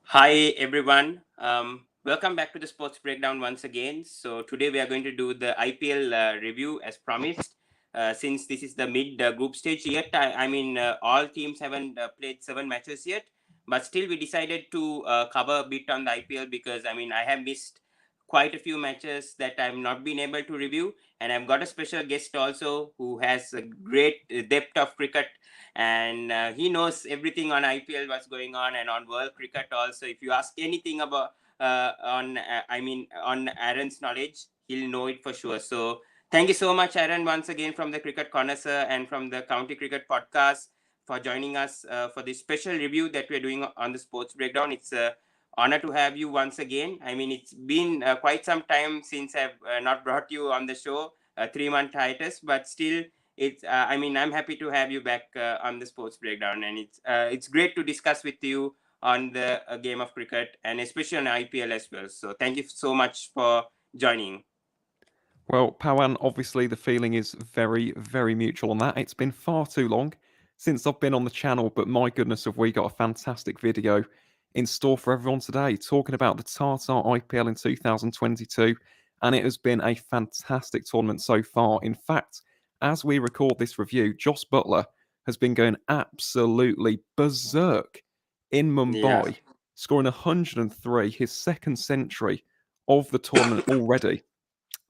Hi everyone, welcome back to the Sports Breakdown once again. So today we are going to do the IPL review as promised. Since this is the mid group stage yet, all teams haven't played 7 matches yet, but still we decided to cover a bit on the IPL because I have missed quite a few matches that I've not been able to review, and I've got a special guest also who has a great depth of cricket, and he knows everything on IPL, what's going on, and on world cricket also. If you ask anything about on Aaron's knowledge, he'll know it for sure. So thank you so much, Aaron, once again from the Cricket Connoisseur and from the County Cricket Podcast for joining us for this special review that we're doing on the Sports Breakdown. It's a honor to have you once again. It's been quite some time since I've not brought you on the show, 3-month hiatus, but still it's I'm happy to have you back on the Sports Breakdown, and it's great to discuss with you on the game of cricket, and especially on IPL as well. So thank you so much for joining. Well, Pawan, obviously the feeling is very, very mutual on that. It's been far too long since I've been on the channel, but my goodness, have we got a fantastic video in store for everyone today, talking about the TATA IPL in 2022, and it has been a fantastic tournament so far. In fact, as we record this review, Jos Buttler has been going absolutely berserk in Mumbai, scoring 103, his second century of the tournament already.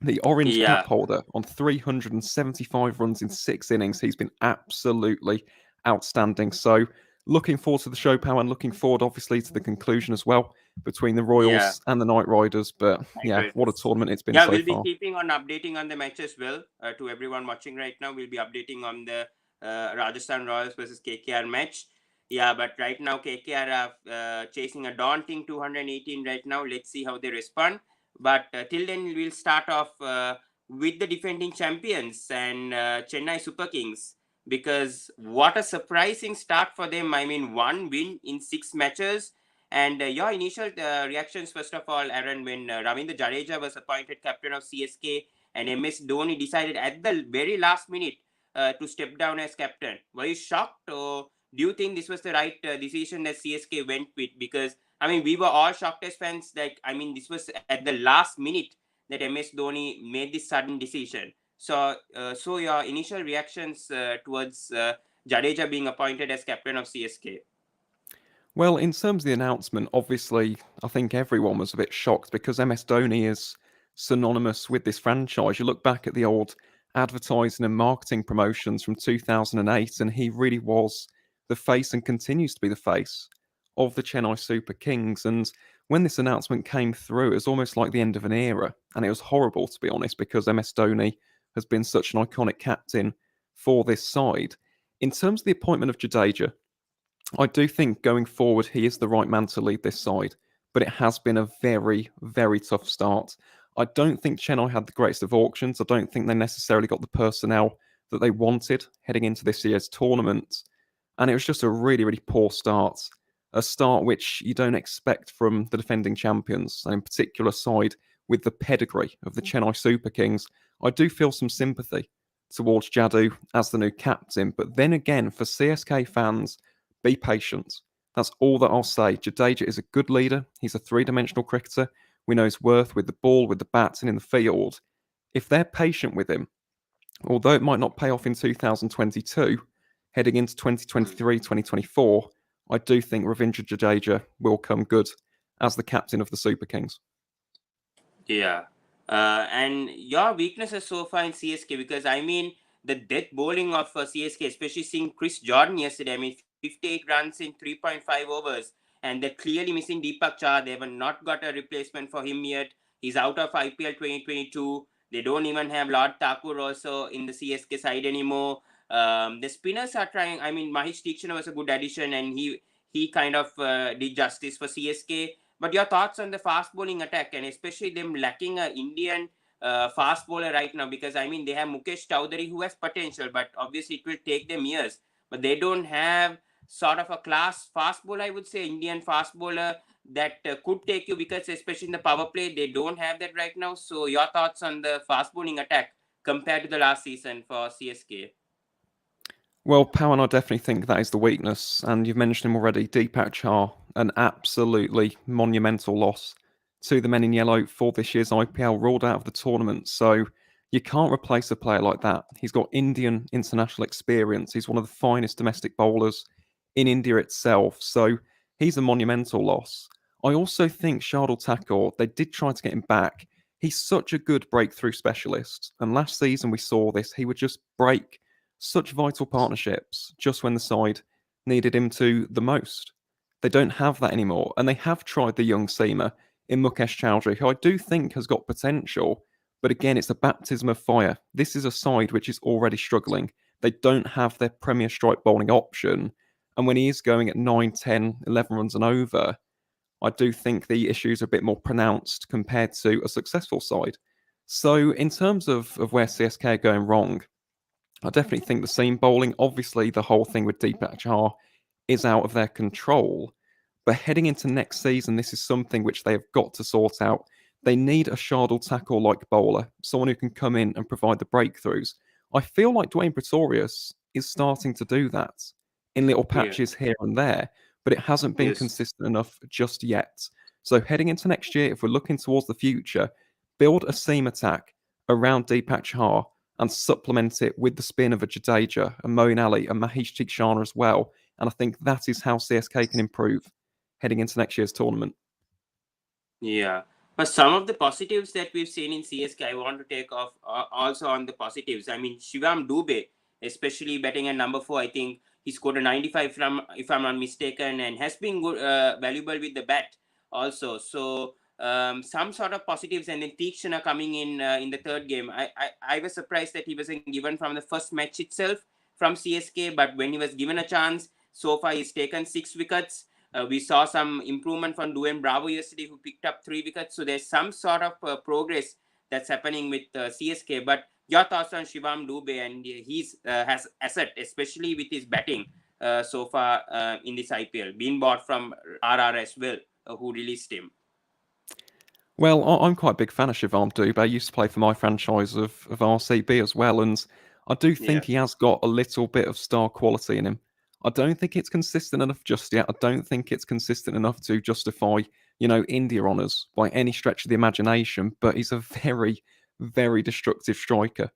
The orange cap holder on 375 runs in 6 innings. He's been absolutely outstanding. So looking forward to the show, Pow, and looking forward, obviously, to the conclusion as well between the Royals and the Knight Riders. But what a tournament it's been so far. We'll be keeping on updating on the match as well. To everyone watching right now, we'll be updating on the Rajasthan Royals versus KKR match. But right now KKR are chasing a daunting 218 right now. Let's see how they respond. But till then, we'll start off with the defending champions and Chennai Super Kings, because what a surprising start for them. 1 win in 6 matches. And your initial reactions, first of all, Aaron, when Ravindra Jadeja was appointed captain of CSK and MS Dhoni decided at the very last minute to step down as captain. Were you shocked, or do you think this was the right decision that CSK went with? Because we were all shocked as fans. This was at the last minute that MS Dhoni made this sudden decision. So your initial reactions towards Jadeja being appointed as captain of CSK? Well, in terms of the announcement, obviously, I think everyone was a bit shocked because MS Dhoni is synonymous with this franchise. You look back at the old advertising and marketing promotions from 2008, and he really was the face and continues to be the face of the Chennai Super Kings. And when this announcement came through, it was almost like the end of an era. And it was horrible, to be honest, because MS Dhoni has been such an iconic captain for this side. In terms of the appointment of Jadeja, I do think going forward, he is the right man to lead this side, but it has been a very, very tough start. I don't think Chennai had the greatest of auctions. I don't think they necessarily got the personnel that they wanted heading into this year's tournament. And it was just a really, really poor start. A start which you don't expect from the defending champions, and in particular side with the pedigree of the Chennai Super Kings. I do feel some sympathy towards Jadu as the new captain. But then again, for CSK fans, be patient. That's all that I'll say. Jadeja is a good leader. He's a three-dimensional cricketer. We know his worth with the ball, with the bats, and in the field. If they're patient with him, although it might not pay off in 2022, heading into 2023, 2024, I do think Ravindra Jadeja will come good as the captain of the Super Kings. And your weaknesses so far in CSK, because the death bowling of CSK, especially seeing Chris Jordan yesterday, 58 runs in 3.5 overs, and they're clearly missing Deepak Chah. They have not got a replacement for him yet. He's out of IPL 2022. They don't even have Lord Thakur also in the CSK side anymore. The spinners are trying. I mean, Mahesh Tikshana was a good addition, and he kind of did justice for CSK. But your thoughts on the fast bowling attack, and especially them lacking a Indian fast bowler right now? Because I mean, they have Mukesh Chowdhury who has potential, but obviously it will take them years. But they don't have sort of a class fast bowler, I would say, Indian fast bowler that could take you, because especially in the power play, they don't have that right now. So your thoughts on the fast bowling attack compared to the last season for CSK? Well, Powan, I definitely think that is the weakness, and you've mentioned him already. Deepak Char, an absolutely monumental loss to the men in yellow for this year's IPL, ruled out of the tournament. So you can't replace a player like that. He's got Indian international experience. He's one of the finest domestic bowlers in India itself. So he's a monumental loss. I also think Shardul Thakur, they did try to get him back. He's such a good breakthrough specialist. And last season we saw this. He would just break such vital partnerships just when the side needed him to the most. They don't have that anymore. And they have tried the young seamer in Mukesh Chowdhury, who I do think has got potential. But again, it's a baptism of fire. This is a side which is already struggling. They don't have their premier strike bowling option. And when he is going at 9, 10, 11 runs and over, I do think the issues are a bit more pronounced compared to a successful side. So, in terms of where CSK are going wrong, I definitely think the seam bowling, obviously, the whole thing with Deepak Chahar is out of their control. But heading into next season, this is something which they have got to sort out. They need a Shardul Thakur like bowler, someone who can come in and provide the breakthroughs. I feel like Dwayne Pretorius is starting to do that in little Yeah. patches here and there, but it hasn't been Yes. consistent enough just yet. So heading into next year, if we're looking towards the future, build a seam attack around Deepak Chahar and supplement it with the spin of a Jadeja, a Moeen Ali, and Mahesh Tikshana as well. And I think that is how CSK can improve heading into next year's tournament. Yeah. But some of the positives that we've seen in CSK, I want to take off also on the positives. I mean, Shivam Dubey, especially batting at number 4, I think he scored a 95 from, if I'm not mistaken, and has been good, valuable with the bat also. So some sort of positives, and then Tikshana coming in the third game. I was surprised that he wasn't given from the first match itself from CSK, but when he was given a chance, so far he's taken 6 wickets. We saw some improvement from Dwayne Bravo yesterday, who picked up 3 wickets. So there's some sort of progress that's happening with CSK. But your thoughts on Shivam Dubey, and he's has asset, especially with his batting so far in this IPL, being bought from RR as well, who released him. Well, I'm quite a big fan of Shivam Dubey. I used to play for my franchise of RCB as well, and I do Yeah. think he has got a little bit of star quality in him. I don't think it's consistent enough just yet. I don't think it's consistent enough to justify, India honours by any stretch of the imagination, but he's a very, very destructive striker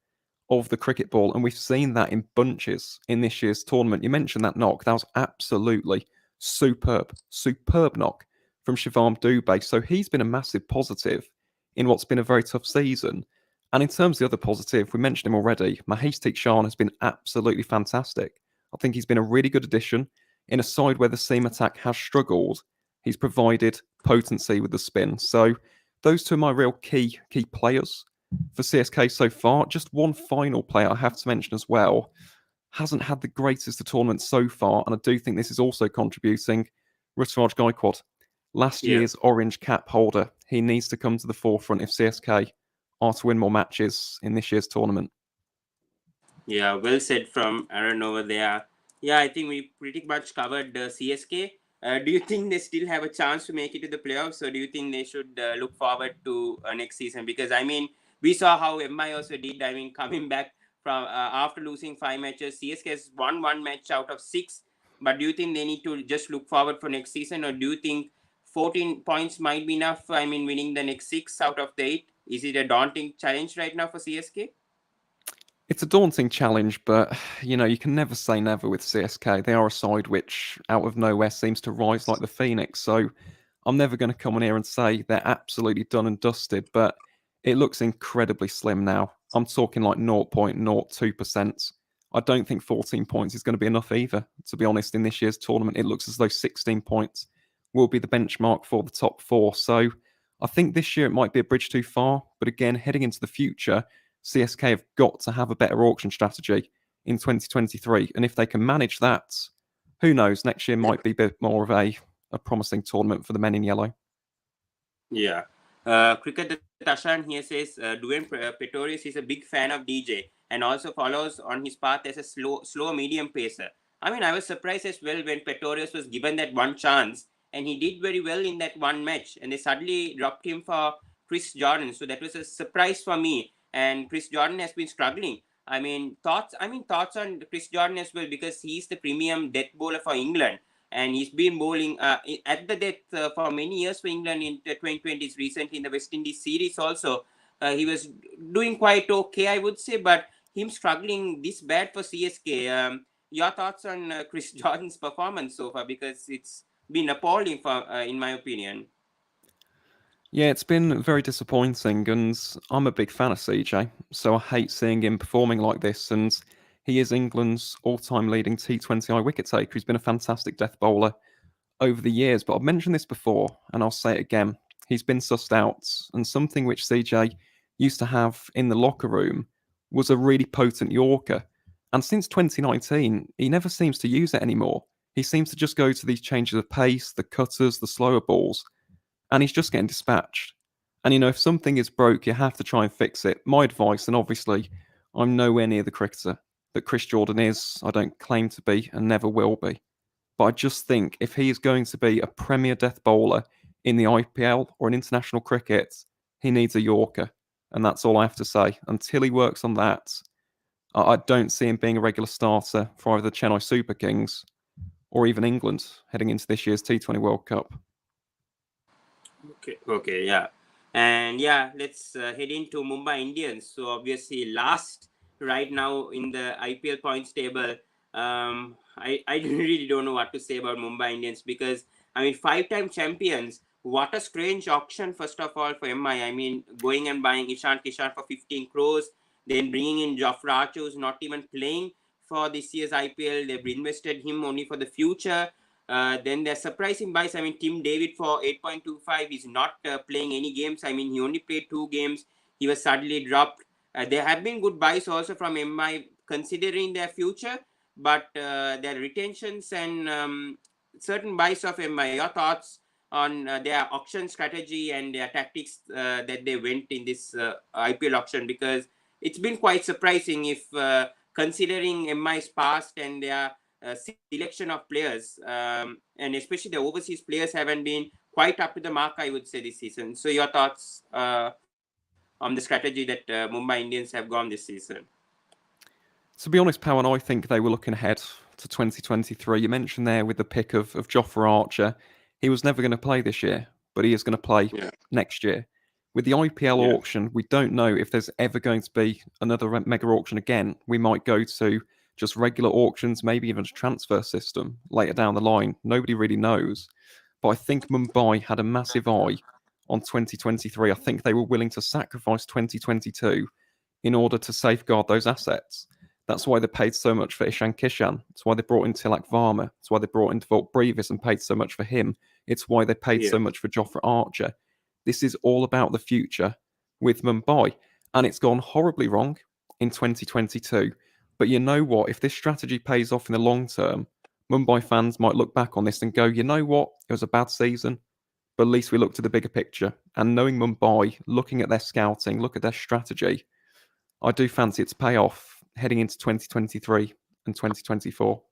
of the cricket ball, and we've seen that in bunches in this year's tournament. You mentioned that knock. That was absolutely superb, superb knock from Shivam Dubey. So he's been a massive positive in what's been a very tough season. And in terms of the other positive, we mentioned him already. Mahesh Tikshana has been absolutely fantastic. I think he's been a really good addition in a side where the seam attack has struggled. He's provided potency with the spin. So those two are my real key players for CSK so far. Just one final player I have to mention as well. Hasn't had the greatest of tournaments so far, and I do think this is also contributing. Ruturaj Gaikwad, last Yeah. year's orange cap holder. He needs to come to the forefront if CSK are to win more matches in this year's tournament. Yeah, well said from Aaron over there. Yeah, I think we pretty much covered CSK. Do you think they still have a chance to make it to the playoffs, or do you think they should look forward to next season? Because I mean, we saw how MI also did. I mean, coming back from after losing 5 matches, CSK has won 1 match out of 6. But do you think they need to just look forward for next season, or do you think 14 points might be enough? I mean, winning the next 6 out of the 8, is it a daunting challenge right now for CSK? It's a daunting challenge, but you can never say never with CSK. They are a side which, out of nowhere, seems to rise like the phoenix. So I'm never going to come on here and say they're absolutely done and dusted, but it looks incredibly slim now. I'm talking like 0.02%. I don't think 14 points is going to be enough either, to be honest, in this year's tournament. It looks as though 16 points will be the benchmark for the top 4. So I think this year it might be a bridge too far, but again, heading into the future, CSK have got to have a better auction strategy in 2023. And if they can manage that, who knows, next year might be a bit more of a promising tournament for the men in yellow. Yeah. Cricket Tashan here says Dwayne Pretorius is a big fan of DJ and also follows on his path as a slow medium pacer. I mean, I was surprised as well when Pretorius was given that one chance and he did very well in that one match and they suddenly dropped him for Chris Jordan. So that was a surprise for me. And Chris Jordan has been struggling. Thoughts on Chris Jordan as well because he's the premium death bowler for England and he's been bowling at the death for many years for England in the 2020s. Recently in the West Indies series also, he was doing quite okay, I would say, but him struggling this bad for CSK. Your thoughts on Chris Jordan's performance so far because it's been appalling for, in my opinion. Yeah, it's been very disappointing, and I'm a big fan of CJ, so I hate seeing him performing like this. And he is England's all-time leading T20I wicket taker. He's been a fantastic death bowler over the years, but I've mentioned this before, and I'll say it again. He's been sussed out, and something which CJ used to have in the locker room was a really potent Yorker. And since 2019, he never seems to use it anymore. He seems to just go to these changes of pace, the cutters, the slower balls, and he's just getting dispatched. And if something is broke, you have to try and fix it. My advice, and obviously, I'm nowhere near the cricketer that Chris Jordan is. I don't claim to be and never will be. But I just think if he is going to be a premier death bowler in the IPL or in international cricket, he needs a Yorker. And that's all I have to say. Until he works on that, I don't see him being a regular starter for either the Chennai Super Kings or even England heading into this year's T20 World Cup. Okay, yeah. And yeah, let's head into Mumbai Indians. So obviously last right now in the IPL points table. I really don't know what to say about Mumbai Indians because I mean 5-time champions. What a strange auction first of all for MI. I mean going and buying Ishan Kishan for 15 crores, then bringing in Jofra Archer who's not even playing for this year's IPL. They've invested him only for the future. Then they're surprising buys. I mean, Tim David for 8.25 is not playing any games. I mean, he only played 2 games. He was suddenly dropped. There have been good buys also from MI considering their future, but their retentions and certain buys of MI. Your thoughts on their auction strategy and their tactics that they went in this IPL auction because it's been quite surprising if considering MI's past and their selection of players, and especially the overseas players haven't been quite up to the mark, I would say, this season. So, your thoughts on the strategy that Mumbai Indians have gone this season? To be honest, Powan, I think they were looking ahead to 2023. You mentioned there with the pick of Jofra Archer, he was never going to play this year, but he is going to play next year. With the IPL auction, we don't know if there's ever going to be another mega auction again. We might go to just regular auctions, maybe even a transfer system later down the line. Nobody really knows. But I think Mumbai had a massive eye on 2023. I think they were willing to sacrifice 2022 in order to safeguard those assets. That's why they paid so much for Ishan Kishan. It's why they brought in Tilak Varma. It's why they brought in Devault Brevis and paid so much for him. It's why they paid so much for Jofra Archer. This is all about the future with Mumbai. And it's gone horribly wrong in 2022. But you know what? If this strategy pays off in the long term, Mumbai fans might look back on this and go, you know what? It was a bad season. But at least we looked at the bigger picture. And knowing Mumbai, looking at their scouting, look at their strategy, I do fancy its payoff heading into 2023 and 2024.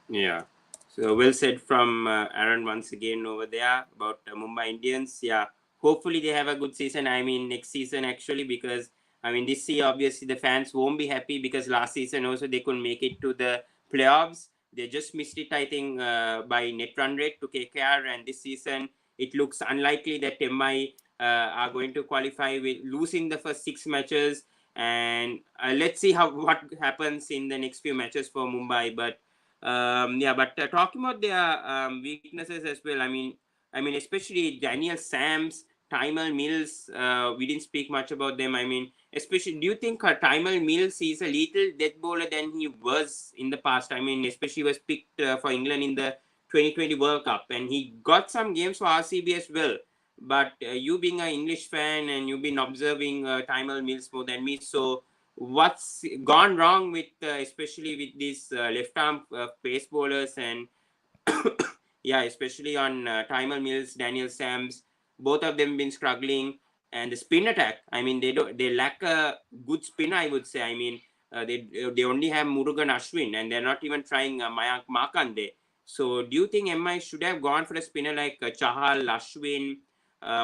Yeah. So well said from Aaron once again over there about Mumbai Indians. Yeah. Hopefully they have a good season. I mean, next season actually, because I mean, this year obviously the fans won't be happy because last season also they couldn't make it to the playoffs. They just missed it, I think, by net run rate to KKR. And this season it looks unlikely that MI are going to qualify with losing the first 6 matches. And let's see what happens in the next few matches for Mumbai. But talking about their weaknesses as well. I mean, especially Daniel Sams, Tymal Mills. We didn't speak much about them. I mean, especially, do you think Tymal Mills is a little death bowler than he was in the past? I mean, especially he was picked for England in the 2020 World Cup, and he got some games for RCB as well. But you being an English fan and you've been observing Timal Mills more than me, so what's gone wrong with especially with these left arm pace bowlers and yeah, especially on Timal Mills, Daniel Sams, both of them been struggling, and the spin attack. I mean, they lack a good spin. I would say. I mean, they only have Murugan Ashwin, and they're not even trying Mayank Markande. So, do you think MI should have gone for a spinner like Chahal, Ashwin,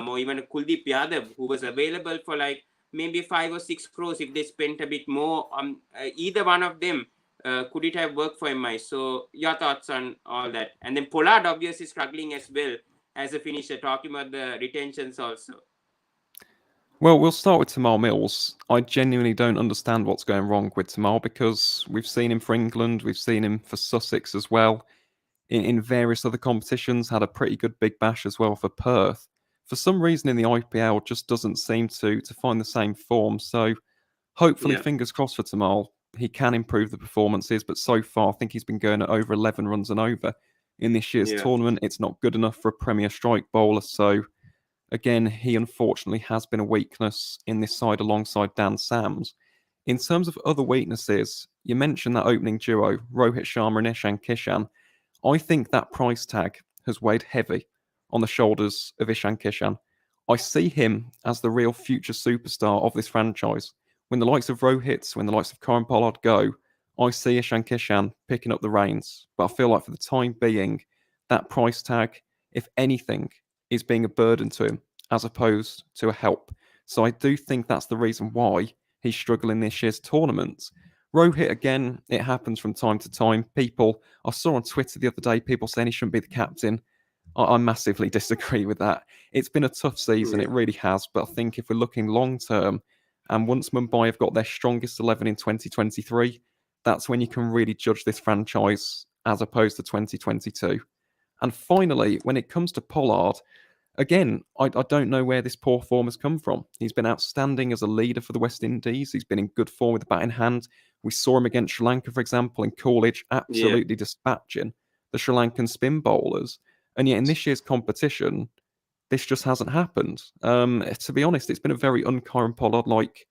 or even Kuldeep Yadav, who was available for like maybe 5 or 6 crores if they spent a bit more on either one of them? Could it have worked for MI? So your thoughts on all that. And then Pollard obviously struggling as well as a finisher, talking about the retentions also. Well, we'll start with Tamal Mills. I genuinely don't understand what's going wrong with Tamal because we've seen him for England, we've seen him for Sussex as well. In various other competitions, had a pretty good big bash as well for Perth. For some reason in the IPL, just doesn't seem to find the same form. So hopefully, Yeah. fingers crossed for Tamal, he can improve the performances. But so far, I think he's been going at over 11 runs and over in this year's Yeah. tournament. It's not good enough for a Premier strike bowler. So again, he unfortunately has been a weakness in this side alongside Dan Sams. In terms of other weaknesses, you mentioned that opening duo, Rohit Sharma and Ishan Kishan. I think that price tag has weighed heavy on the shoulders of Ishan Kishan. I see him as the real future superstar of this franchise. When the likes of Rohit, when the likes of Karan Pollard go, I see Ishan Kishan picking up the reins. But I feel like for the time being, that price tag, if anything, is being a burden to him as opposed to a help. So I do think that's the reason why he's struggling this year's tournament. Rohit, again, it happens from time to time. I saw on Twitter the other day, people saying he shouldn't be the captain. I massively disagree with that. It's been a tough season, Yeah. it really has. But I think if we're looking long term, and once Mumbai have got their strongest 11 in 2023, that's when you can really judge this franchise as opposed to 2022. And finally, when it comes to Pollard, again, I don't know where this poor form has come from. He's been outstanding as a leader for the West Indies. He's been in good form with the bat in hand. We saw him against Sri Lanka, for example, in Coolidge, Yeah. absolutely dispatching the Sri Lankan spin bowlers. And yet in this year's competition, this just hasn't happened. To be honest, it's been a very un-Karen Pollard-like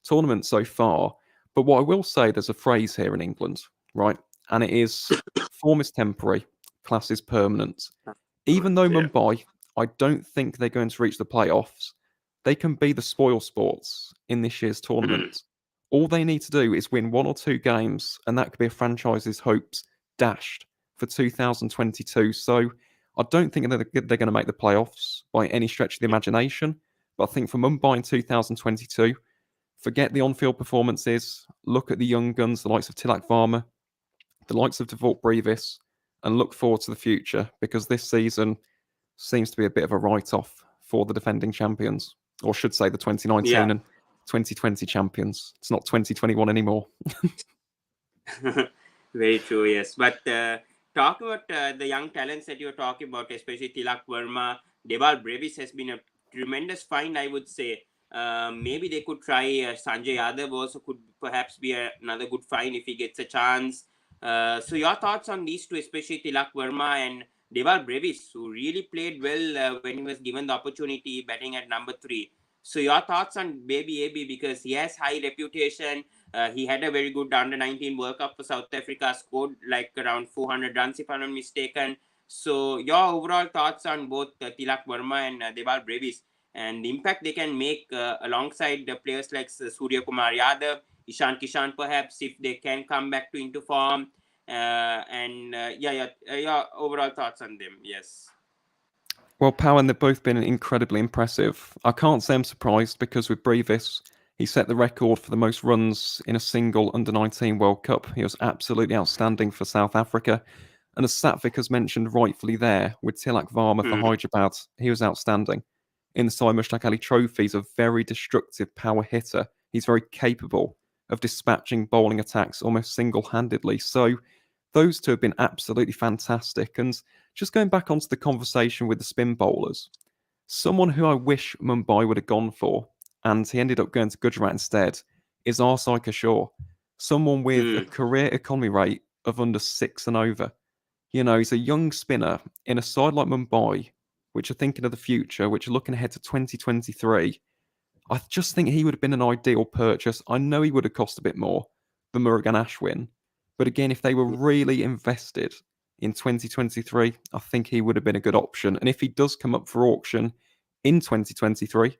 tournament so far. But what I will say, there's a phrase here in England, right? And it is, form is temporary, class is permanent. Even though Yeah. Mumbai, I don't think they're going to reach the playoffs, they can be the spoil sports in this year's tournament. All they need to do is win 1 or 2 games, and that could be a franchise's hopes dashed for 2022. So I don't think they're going to make the playoffs by any stretch of the imagination. But I think for Mumbai in 2022, forget the on-field performances, look at the young guns, the likes of Tilak Varma, the likes of Devort Brevis, and look forward to the future because this season seems to be a bit of a write-off for the defending champions, or should say the Yeah. 2019 and 2020 champions. It's not 2021 anymore. Very true, yes. But talk about the young talents that you're talking about, especially Tilak Verma, Deval Brevis has been a tremendous find, I would say. Maybe they could try Sanjay Yadav also could perhaps be another good find if he gets a chance. So your thoughts on these two, especially Tilak Verma and Deval Brevis, who really played well when he was given the opportunity batting at number 3. So your thoughts on Baby AB because he has high reputation. He had a very good under 19 World Cup for South Africa, scored like around 400 runs if I'm not mistaken. So, your overall thoughts on both Tilak Verma and Deval Brevis and the impact they can make alongside the players like Surya Kumar Yadav, Ishan Kishan, perhaps if they can come back to into form. Your overall thoughts on them, yes. Well, Powan, they've both been incredibly impressive. I can't say I'm surprised because with Brevis, he set the record for the most runs in a single under 19 World Cup. He was absolutely outstanding for South Africa. And as Satvik has mentioned rightfully there, with Tilak Varma for Hmm. Hyderabad, he was outstanding. In the Sai Mushtaq Ali Trophy, he's a very destructive power hitter. He's very capable of dispatching bowling attacks almost single handedly. So those two have been absolutely fantastic. And just going back onto the conversation with the spin bowlers, someone who I wish Mumbai would have gone for, and he ended up going to Gujarat instead, is Arsai Kishore. Someone with a Hmm. career economy rate of under 6 and over. You know, he's a young spinner in a side like Mumbai which are thinking of the future, which are looking ahead to 2023, I just think he would have been an ideal purchase. I know he would have cost a bit more than Murugan Ashwin, but again, if they were really invested in 2023, I think he would have been a good option. And if he does come up for auction in 2023,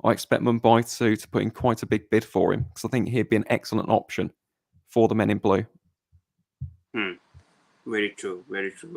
I expect Mumbai to put in quite a big bid for him because I think he'd be an excellent option for the men in blue. Very true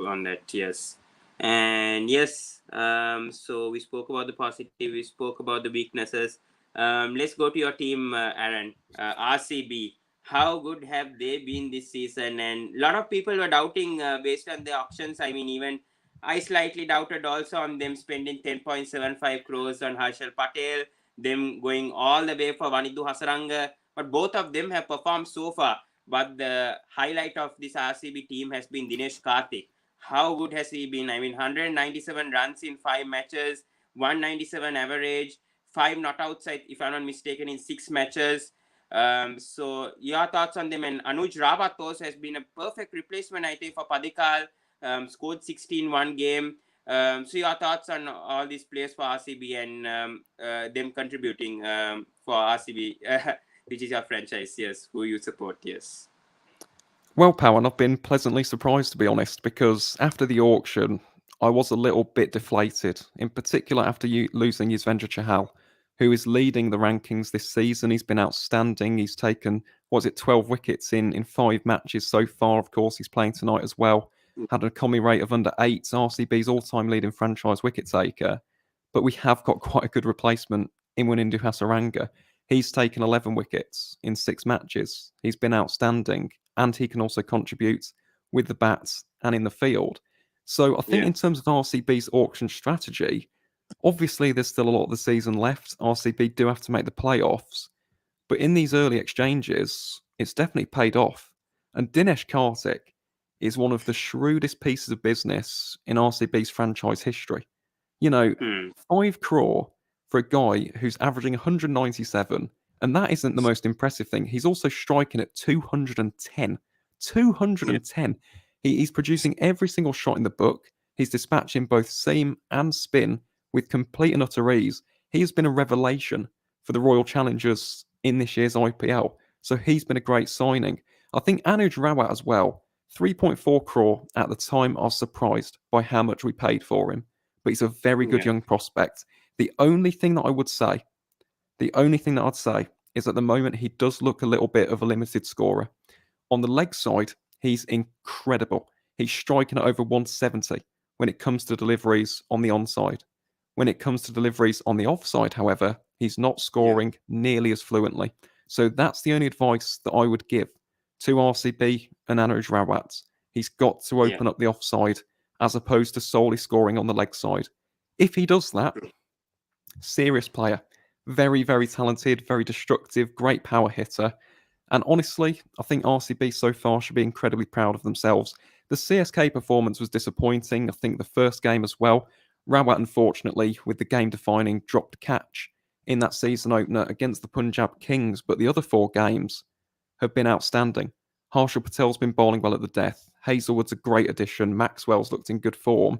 on that. Yes, and yes. So we spoke about the positive. We spoke about the weaknesses. Let's go to your team, Aaron. RCB. How good have they been this season? And a lot of people were doubting based on the auctions. I mean, even I slightly doubted also on them spending 10.75 crores on Harshal Patel, them going all the way for Vanidu Hasaranga. But both of them have performed so far. But the highlight of this RCB team has been Dinesh Karthik. How good has he been? I mean, 197 runs in 5 matches, 197 average, 5 not outside, if I'm not mistaken, in 6 matches. So your thoughts on them? And Anuj Rawat also has been a perfect replacement, I think, for Padikal. Scored 16 one game. So your thoughts on all these players for RCB and them contributing for RCB, which is your franchise, yes, who you support, yes. Well, Powan, I've been pleasantly surprised, to be honest, because after the auction, I was a little bit deflated, in particular after losing Yuzvendra Chahal, who is leading the rankings this season. He's been outstanding. He's taken, 12 wickets in 5 matches so far. Of course, he's playing tonight as well. Had a commie rate of under 8, RCB's all-time leading franchise wicket taker. But we have got quite a good replacement in Wanindu Hasaranga. He's taken 11 wickets in 6 matches. He's been outstanding, and he can also contribute with the bats and in the field. So I think in terms of RCB's auction strategy, obviously there's still a lot of the season left. RCB do have to make the playoffs. But in these early exchanges, it's definitely paid off. And Dinesh Karthik is one of the shrewdest pieces of business in RCB's franchise history. 5 crore for a guy who's averaging 197, and that isn't the most impressive thing. He's also striking at 210. 210. He's producing every single shot in the book. He's dispatching both seam and spin with complete and utter ease. He has been a revelation for the Royal Challengers in this year's IPL. So he's been a great signing. I think Anuj Rawat as well. 3.4 crore at the time. I was surprised by how much we paid for him. But he's a very good young prospect. The only thing that I'd say is at the moment he does look a little bit of a limited scorer. On the leg side, he's incredible. He's striking at over 170 when it comes to deliveries on the onside. When it comes to deliveries on the offside, however, he's not scoring nearly as fluently. So that's the only advice that I would give to RCB and Anuj Rawat. He's got to open up the offside as opposed to solely scoring on the leg side. If he does that, serious player. Very, very talented, very destructive, great power hitter. And honestly, I think RCB so far should be incredibly proud of themselves. The CSK performance was disappointing. I think the first game as well. Rawat, unfortunately, with the game-defining dropped catch in that season opener against the Punjab Kings, but the other 4 games have been outstanding. Harshal Patel's been bowling well at the death. Hazelwood's a great addition. Maxwell's looked in good form.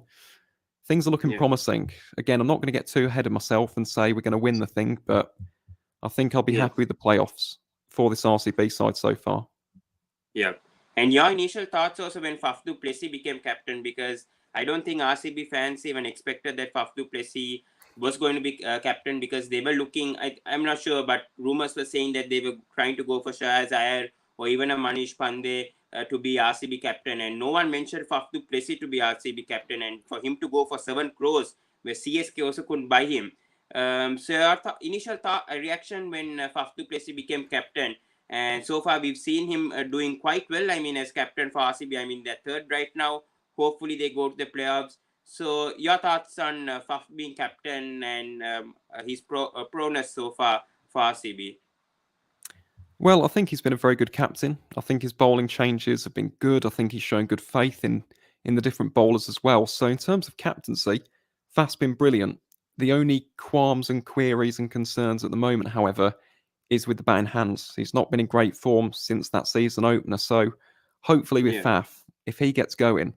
Things are looking promising. Again, I'm not going to get too ahead of myself and say we're going to win the thing, but I think I'll be happy with the playoffs for this RCB side so far. Yeah. And your initial thoughts also when Faf du Plessis became captain, because I don't think RCB fans even expected that Faf du Plessis was going to be captain, because they were looking, I'm not sure, but rumors were saying that they were trying to go for Shahaz Iyer or even a Manish Pandey to be RCB captain, and no one mentioned Faf du Plessis to be RCB captain, and for him to go for 7 crores where CSK also couldn't buy him. So your initial reaction when Faf du Plessis became captain, and so far we've seen him doing quite well. I mean, as captain for RCB, I mean they're third right now. Hopefully they go to the playoffs. So your thoughts on Faf being captain and his proness so far for RCB? Well, I think he's been a very good captain. I think his bowling changes have been good. I think he's shown good faith in the different bowlers as well. So in terms of captaincy, Faf's been brilliant. The only qualms and queries and concerns at the moment, however, is with the batting hands. He's not been in great form since that season opener. So hopefully with Faf, if he gets going,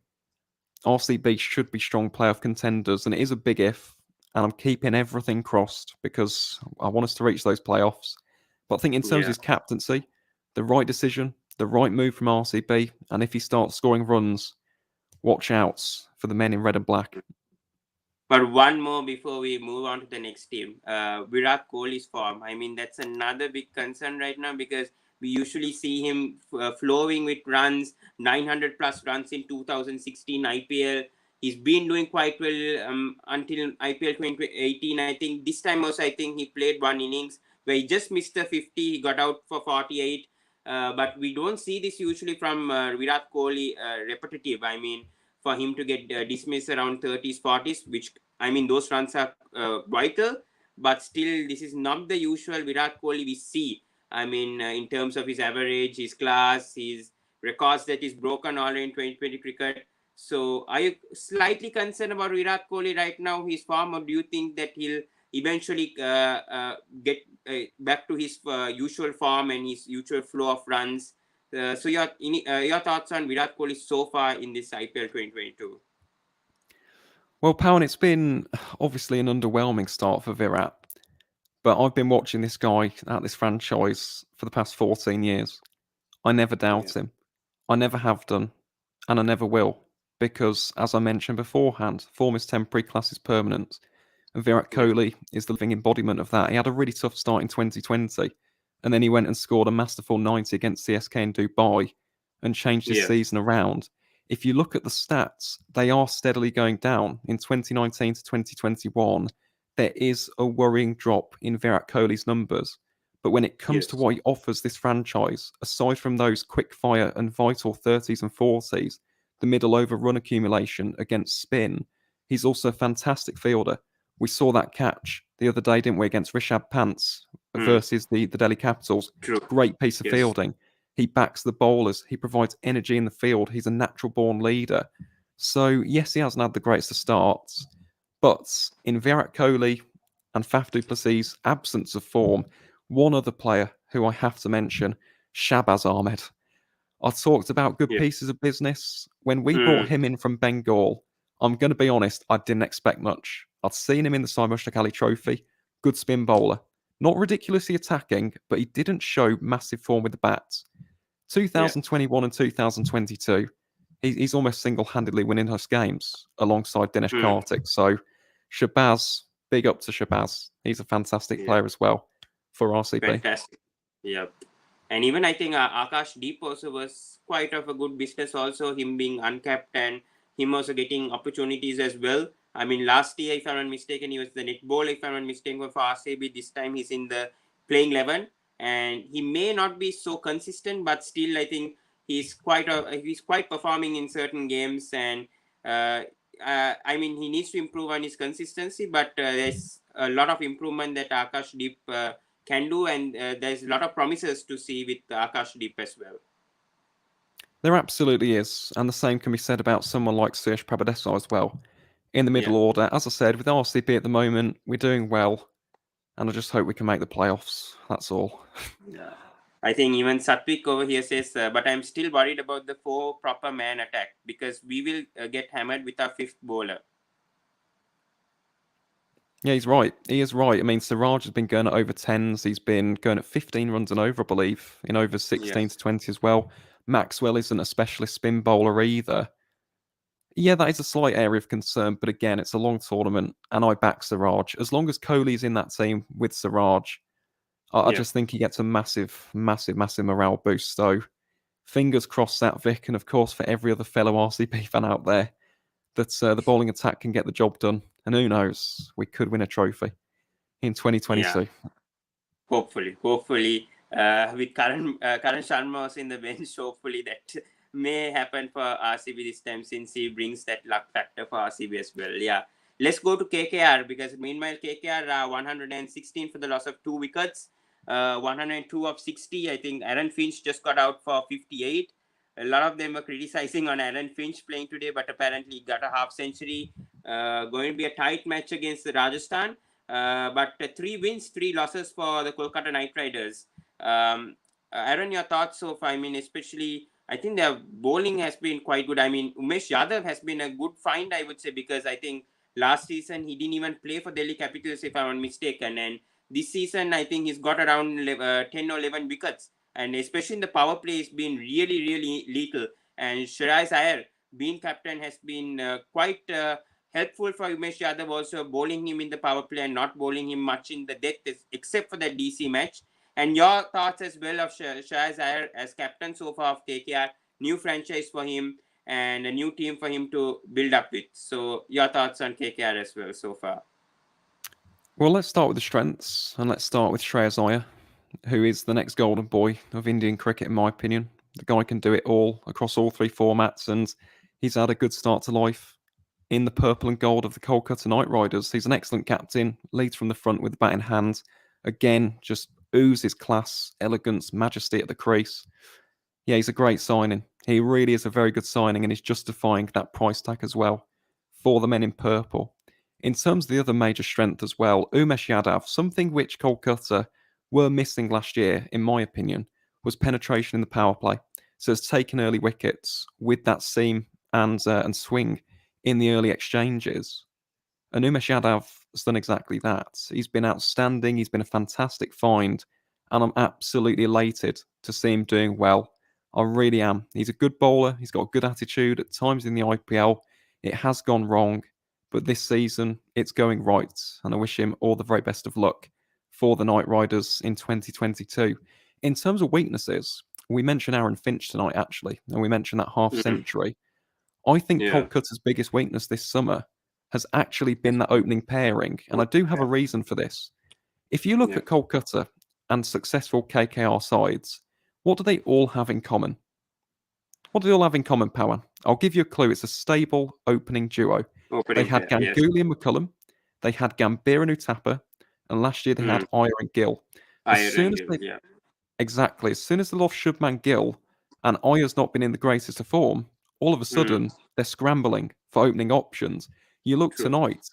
RCB should be strong playoff contenders, and it is a big if. And I'm keeping everything crossed because I want us to reach those playoffs. But I think in terms of Yeah. his captaincy, the right decision, the right move from RCB, and if he starts scoring runs, watch out for the men in red and black. But one more before we move on to the next team, Virat Kohli's form. I mean, that's another big concern right now because we usually see him flowing with runs, 900 plus runs in 2016 IPL. He's been doing quite well until IPL 2018. I think this time also, I think he played one innings where he just missed the 50. He got out for 48. But we don't see this usually from Virat Kohli repetitive. I mean, for him to get dismissed around 30s, 40s, which I mean, those runs are vital, but still, this is not the usual Virat Kohli we see. I mean, in terms of his average, his class, his records that is broken already in 2020 cricket. So, are you slightly concerned about Virat Kohli right now, his form, or do you think that he'll eventually get back to his usual form and his usual flow of runs? So, your thoughts on Virat Kohli so far in this IPL 2022? Well, Powan, it's been obviously an underwhelming start for Virat, but I've been watching this guy at this franchise for the past 14 years. I never doubt Yeah. him. I never have done, and I never will, because as I mentioned beforehand, form is temporary, class is permanent. And Virat Yeah. Kohli is the living embodiment of that. He had a really tough start in 2020, and then he went and scored a masterful 90 against CSK in Dubai and changed his Yeah. season around. If you look at the stats, they are steadily going down. In 2019 to 2021, there is a worrying drop in Virat Kohli's numbers. But when it comes to Yes. what he offers this franchise, aside from those quick fire and vital 30s and 40s, the middle over run accumulation against spin, he's also a fantastic fielder. We saw that catch the other day, didn't we, against Rishabh Pants Hmm. versus the Delhi Capitals. True. Great piece of Yes. fielding. He backs the bowlers. He provides energy in the field. He's a natural born leader. So, yes, he hasn't had the greatest of starts, but in Virat Kohli and Faf du Plessis' absence of form, one other player who I have to mention, Shabazz Ahmed. I talked about good Yeah. pieces of business. When we brought Hmm. him in from Bengal, I'm going to be honest, I didn't expect much. I'd seen him in the Simon Mushtaq Ali Trophy, good spin bowler. Not ridiculously attacking, but he didn't show massive form with the bats. Yeah. 2021 and 2022, he's almost single-handedly winning those games alongside Dinesh Hmm. Karthik. So Shabazz, big up to Shabazz. He's a fantastic Yeah. player as well for RCB. Fantastic. Yeah. And even I think Akash Deep also was quite of a good business. Also, him being uncapped and him also getting opportunities as well. I mean, last year, if I'm not mistaken, he was the net ball. If I'm not mistaken, for RCB. This time, he's in the playing 11, and he may not be so consistent, but still, I think he's quite performing in certain games. And uh, I mean, he needs to improve on his consistency, but there's a lot of improvement that Akash Deep can do, and there's a lot of promises to see with Akash Deep as well. There absolutely is, and the same can be said about someone like Suresh Prabhadesai as well. In the Yeah. middle order, as I said, with RCB at the moment, we're doing well, and I just hope we can make the playoffs. That's all. Yeah. I think even Satwik over here says, but I'm still worried about the four proper man attack because we will get hammered with our fifth bowler. Yeah, he's right. He is right. I mean, Siraj has been going at over 10s. He's been going at 15 runs and over, I believe, in over 16 Yes. to 20 as well. Maxwell isn't a specialist spin bowler either. Yeah, that is a slight area of concern, but again, it's a long tournament, and I back Siraj. As long as Kohli's in that team with Siraj, I Yeah. just think he gets a massive, massive, massive morale boost. So fingers crossed that, Vic, and of course for every other fellow RCB fan out there, that the bowling attack can get the job done. And who knows, we could win a trophy in Yeah. 2022. Hopefully, with Karan Sharma was in the bench, hopefully that may happen for RCB this time since he brings that luck factor for RCB as well. Yeah. Let's go to KKR because meanwhile KKR 116 for the loss of 2 wickets, 102 of 60. I think Aaron Finch just got out for 58. A lot of them were criticizing on Aaron Finch playing today, but apparently got a half century. Going to be a tight match against the Rajasthan. But 3 wins, 3 losses for the Kolkata Knight Riders. Aaron, your thoughts of, I mean, especially I think their bowling has been quite good. I mean, Umesh Yadav has been a good find, I would say, because I think last season he didn't even play for Delhi Capitals, if I'm not mistaken. And this season, I think he's got around 10 or 11 wickets. And especially in the power play, he's been really, really lethal. And Shreyas Iyer, being captain, has been quite helpful for Umesh Yadav, also bowling him in the power play and not bowling him much in the death, except for that DC match. And your thoughts as well of Shreyas Iyer as captain so far of KKR, new franchise for him and a new team for him to build up with. So your thoughts on KKR as well so far? Well, let's start with the strengths, and let's start with Shreyas Iyer, who is the next golden boy of Indian cricket, in my opinion. The guy can do it all across all three formats, and he's had a good start to life in the purple and gold of the Kolkata Knight Riders. He's an excellent captain, leads from the front with the bat in hand. Again, just oozes class, elegance, majesty at the crease. Yeah, he's a great signing. He really is a very good signing, and he's justifying that price tag as well for the men in purple. In terms of the other major strength as well, Umesh Yadav, something which Kolkata were missing last year, in my opinion, was penetration in the power play. So it's taken early wickets with that seam and swing in the early exchanges. And Umesh Yadav has done exactly that. He's been outstanding. He's been a fantastic find. And I'm absolutely elated to see him doing well. I really am. He's a good bowler. He's got a good attitude. At times in the IPL, it has gone wrong. But this season, it's going right. And I wish him all the very best of luck for the Knight Riders in 2022. In terms of weaknesses, we mentioned Aaron Finch tonight, actually. And we mentioned that half Mhm. century. I think Yeah. Kolkata's biggest weakness this summer has actually been that opening pairing, and I do have a Yeah. reason for this. If you look Yeah. at Kolkata and successful KKR sides, what do they all have in common? What do they all have in common, Power? I'll give you a clue. It's a stable opening duo. They Opening had pair. Yes. Ganguly and McCullum, they had Gambhir and Uthappa, and last year they had Mm. Iyer and Gill. As soon Iron as Gill. they Yeah. Exactly. As soon as they lost Shubman Gill and Ayer's not been in the greatest of form, all of a Mm. sudden they're scrambling for opening options. You look True. tonight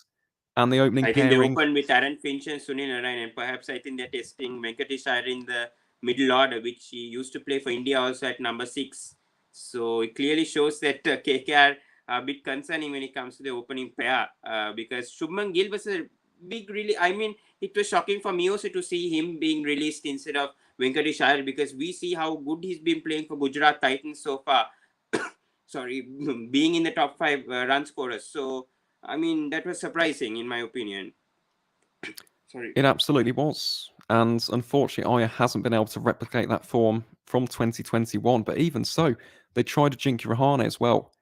and the opening I think they pairing, opened with Aaron Finch and Sunil Narayan, and perhaps I think they're testing Venkatesh Iyer in the middle order, which he used to play for India also at number 6. So it clearly shows that KKR are a bit concerning when it comes to the opening pair because Shubman Gill was a big, really, I mean, it was shocking for me also to see him being released instead of Venkatesh Iyer because we see how good he's been playing for Gujarat Titans so far. Sorry, being in the top 5 run scorers. So I mean, that was surprising in my opinion. Sorry. it absolutely was. And unfortunately, Ayer hasn't been able to replicate that form from 2021. But even so, they tried Ajinki Rahane as well.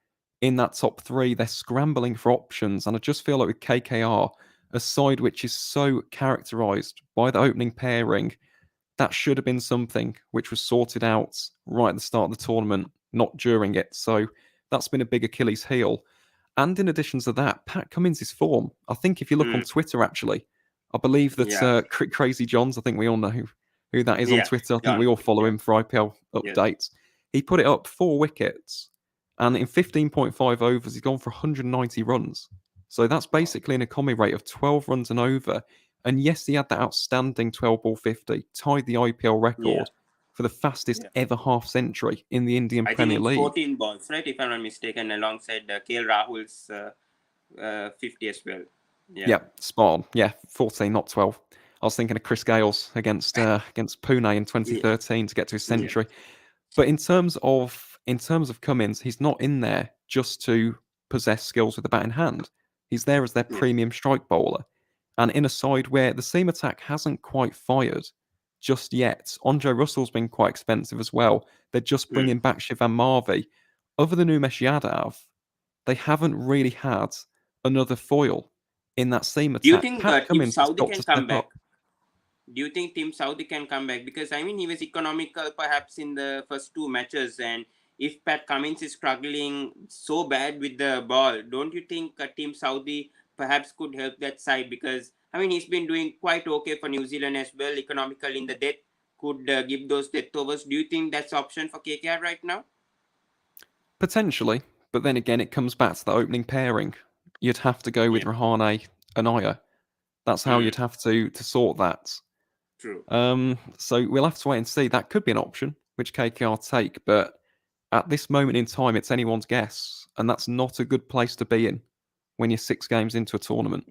In that top three, they're scrambling for options. And I just feel like with KKR, a side which is so characterised by the opening pairing, that should have been something which was sorted out right at the start of the tournament, not during it. So that's been a big Achilles heel. And in addition to that, Pat Cummins' form. I think if you look on Hmm. Twitter, actually, I believe that Yeah. Crazy Johns, I think we all know who that is on Yeah. Twitter. I think we John. all follow Yeah. him for IPL Yeah. updates. He put it up 4 wickets, and in 15.5 overs, he's gone for 190 runs. So that's Wow. basically an economy rate of 12 runs and over. And yes, he had that outstanding 12 ball 50, tied the IPL Yeah. record for the fastest Yeah. ever half century in the Indian I think Premier in League. 14 balls, right? If I'm not mistaken, alongside KL Rahul's 50 as well. Yeah. Yeah, spot on. Yeah, 14, not 12. I was thinking of Chris Gales against Pune in Yeah. 2013 to get to his Yeah. century. But in terms of Cummins, he's not in there just to possess skills with the bat in hand. He's there as their Yeah. premium strike bowler. And in a side where the seam attack hasn't quite fired just yet, Andre Russell's been quite expensive as well. They're just Hmm. bringing back Shivan Marvi. Other than Umesh Yadav, they haven't really had another foil in that seam Do you attack. think Pat Tim Cummins has Saudi got to can step come up. back? Do you think Tim Saudi can come back? Because I mean, he was economical perhaps in the first 2 matches, and if Pat Cummins is struggling so bad with the ball, don't you think Tim Saudi perhaps could help that side? Because I mean, he's been doing quite okay for New Zealand as well, economical in the death, could give those death overs. Do you think that's option for KKR right now? Potentially, but then again, it comes back to the opening pairing. You'd have to go with Yeah. Rahane and Aya. That's how Hmm. you'd have to sort that. True. So we'll have to wait and see. That could be an option which KKR take, but at this moment in time, it's anyone's guess, and that's not a good place to be in when you're 6 games into a tournament.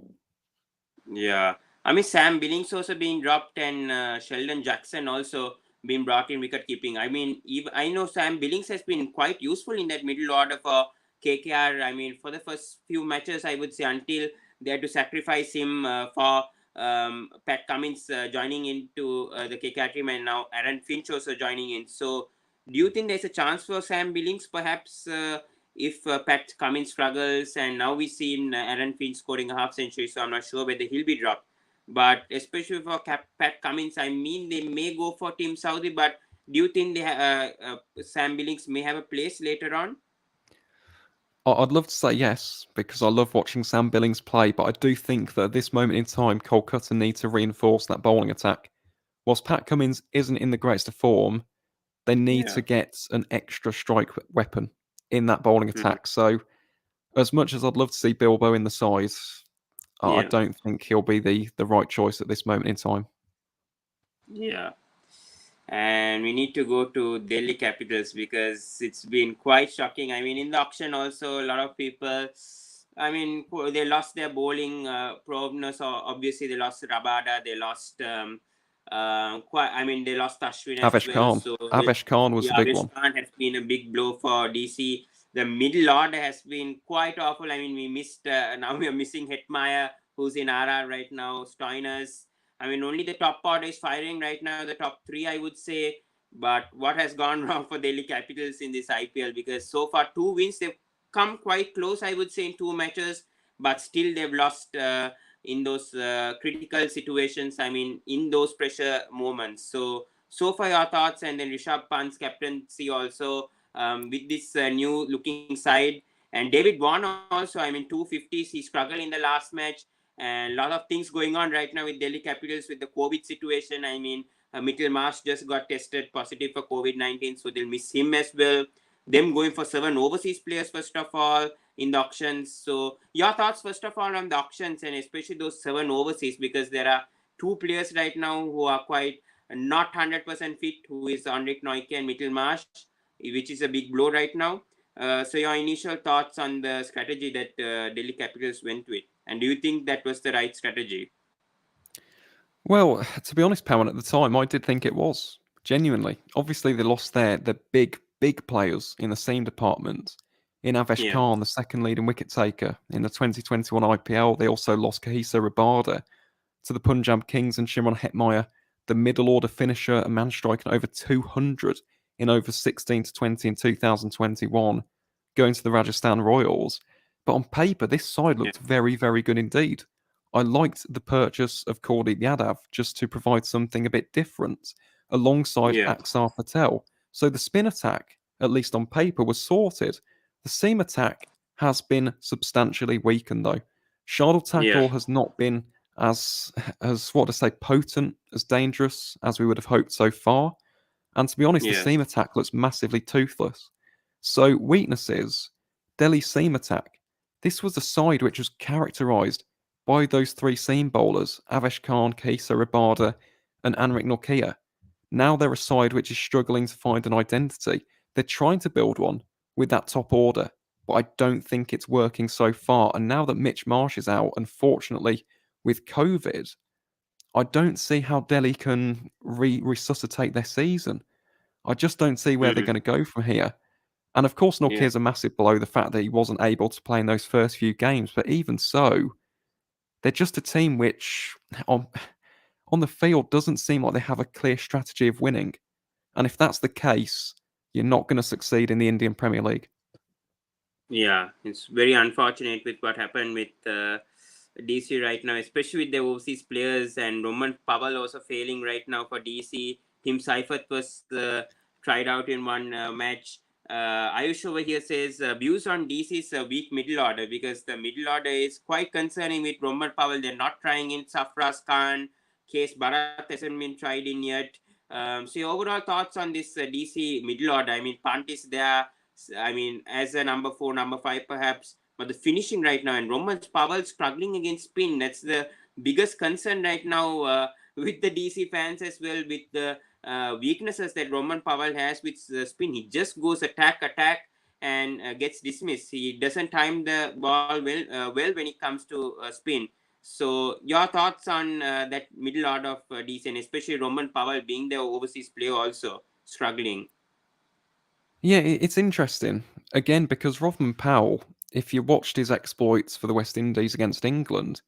Yeah, I mean Sam Billings also being dropped, and Sheldon Jackson also been brought in wicket keeping. I mean, even, I know Sam Billings has been quite useful in that middle order for KKR. I mean, for the first few matches, I would say, until they had to sacrifice him for Pat Cummins joining into the KKR team, and now Aaron Finch also joining in. So, do you think there's a chance for Sam Billings perhaps? If Pat Cummins struggles, and now we've seen Aaron Finch scoring a half century, so I'm not sure whether he'll be dropped. But especially for Pat Cummins, I mean, they may go for Team Saudi, but do you think Sam Billings may have a place later on? I'd love to say yes, because I love watching Sam Billings play, but I do think that at this moment in time, Kolkata need to reinforce that bowling attack. Whilst Pat Cummins isn't in the greatest of form, they need Yeah. to get an extra strike weapon in that bowling Mhm. attack. So, as much as I'd love to see Bilbo in the side, I Yeah. don't think he'll be the right choice at this moment in time. Yeah. And we need to go to Delhi Capitals because it's been quite shocking. I mean, in the auction also, a lot of people, I mean, they lost their bowling provenance. Obviously, they lost Rabada, they lost I mean, they lost Ashwin as Avesh well. Khan. So Avesh Khan was the yeah, big Avesh one. Khan has been a big blow for DC. The middle order has been quite awful. I mean, we missed now we are missing Hetmeyer, who's in RR right now, Stoiners. I mean, only the top order is firing right now, the top three, I would say. But what has gone wrong for Delhi Capitals in this IPL? Because so far, 2 wins, they've come quite close, I would say, in 2 matches, but still they've lost in those critical situations. I mean, in those pressure moments. So far, your thoughts, and then Rishabh Pant's captaincy also with this new looking side. And David Vaughan also, I mean, 250s, he struggled in the last match, and a lot of things going on right now with Delhi Capitals with the COVID situation. I mean, Mitchell Marsh just got tested positive for COVID-19, so they'll miss him as well. Them going for 7 overseas players, first of all, in the auctions. So, your thoughts, first of all, on the auctions, and especially those 7 overseas, because there are 2 players right now who are quite not 100% fit, who is Henrik Noike and Mitchell Marsh, which is a big blow right now. So, your initial thoughts on the strategy that Delhi Capitals went with, and do you think that was the right strategy? Well, to be honest, Powen, at the time, I did think it was. Genuinely. Obviously, they lost the big players in the seam department. In Avesh Yeah, Khan, the second leading wicket taker in the 2021 IPL, they also lost Kahisa Rabada to the Punjab Kings and Shimron Hetmeyer, the middle order finisher, a man striking over 200 in over 16 to 20 in 2021, going to the Rajasthan Royals. But on paper, this side yeah, looked very, very good indeed. I liked the purchase of Kuldeep Yadav just to provide something a bit different alongside yeah, Axar Patel. So the spin attack, at least on paper, was sorted. The seam attack has been substantially weakened though. Shardul yeah, Thakur has not been as what to say potent, as dangerous as we would have hoped so far. And to be honest, the yeah, seam attack looks massively toothless. So weaknesses, Delhi seam attack. This was a side which was characterised by those 3 seam bowlers, Avesh Khan, Kesa Rabada, and Anrik Norkia. Now they're a side which is struggling to find an identity. They're trying to build one with that top order, but I don't think it's working so far. And now that Mitch Marsh is out, unfortunately, with COVID, I don't see how Delhi can resuscitate their season. I just don't see where they're hmm, going to go from here. And of course, yeah, Norkia's a massive blow, the fact that he wasn't able to play in those first few games. But even so, they're just a team which, on the field, doesn't seem like they have a clear strategy of winning. And if that's the case, you're not going to succeed in the Indian Premier League. yeah. It's very unfortunate with what happened with DC right now, especially with the overseas players, and Roman Powell also failing right now for DC. Tim Seifert was tried out in one match. Ayush over here says views on DC's weak middle order, because the middle order is quite concerning with Roman Powell. They're not trying in Safraz Khan. Case Bharat hasn't been tried in yet. So, your overall thoughts on this DC middle order? I mean, Pant is there. I mean, as a number 4, number 5, perhaps. But the finishing right now, and Roman Powell struggling against spin, that's the biggest concern right now. with the DC fans as well, with the weaknesses that Roman Powell has with spin. He just goes attack, and gets dismissed. He doesn't time the ball well when it comes to spin. So your thoughts on that middle order of DC, and especially Roman Powell being the overseas player also struggling. Yeah, it's interesting. Again, because Rodman Powell, if you watched his exploits for the West Indies against England,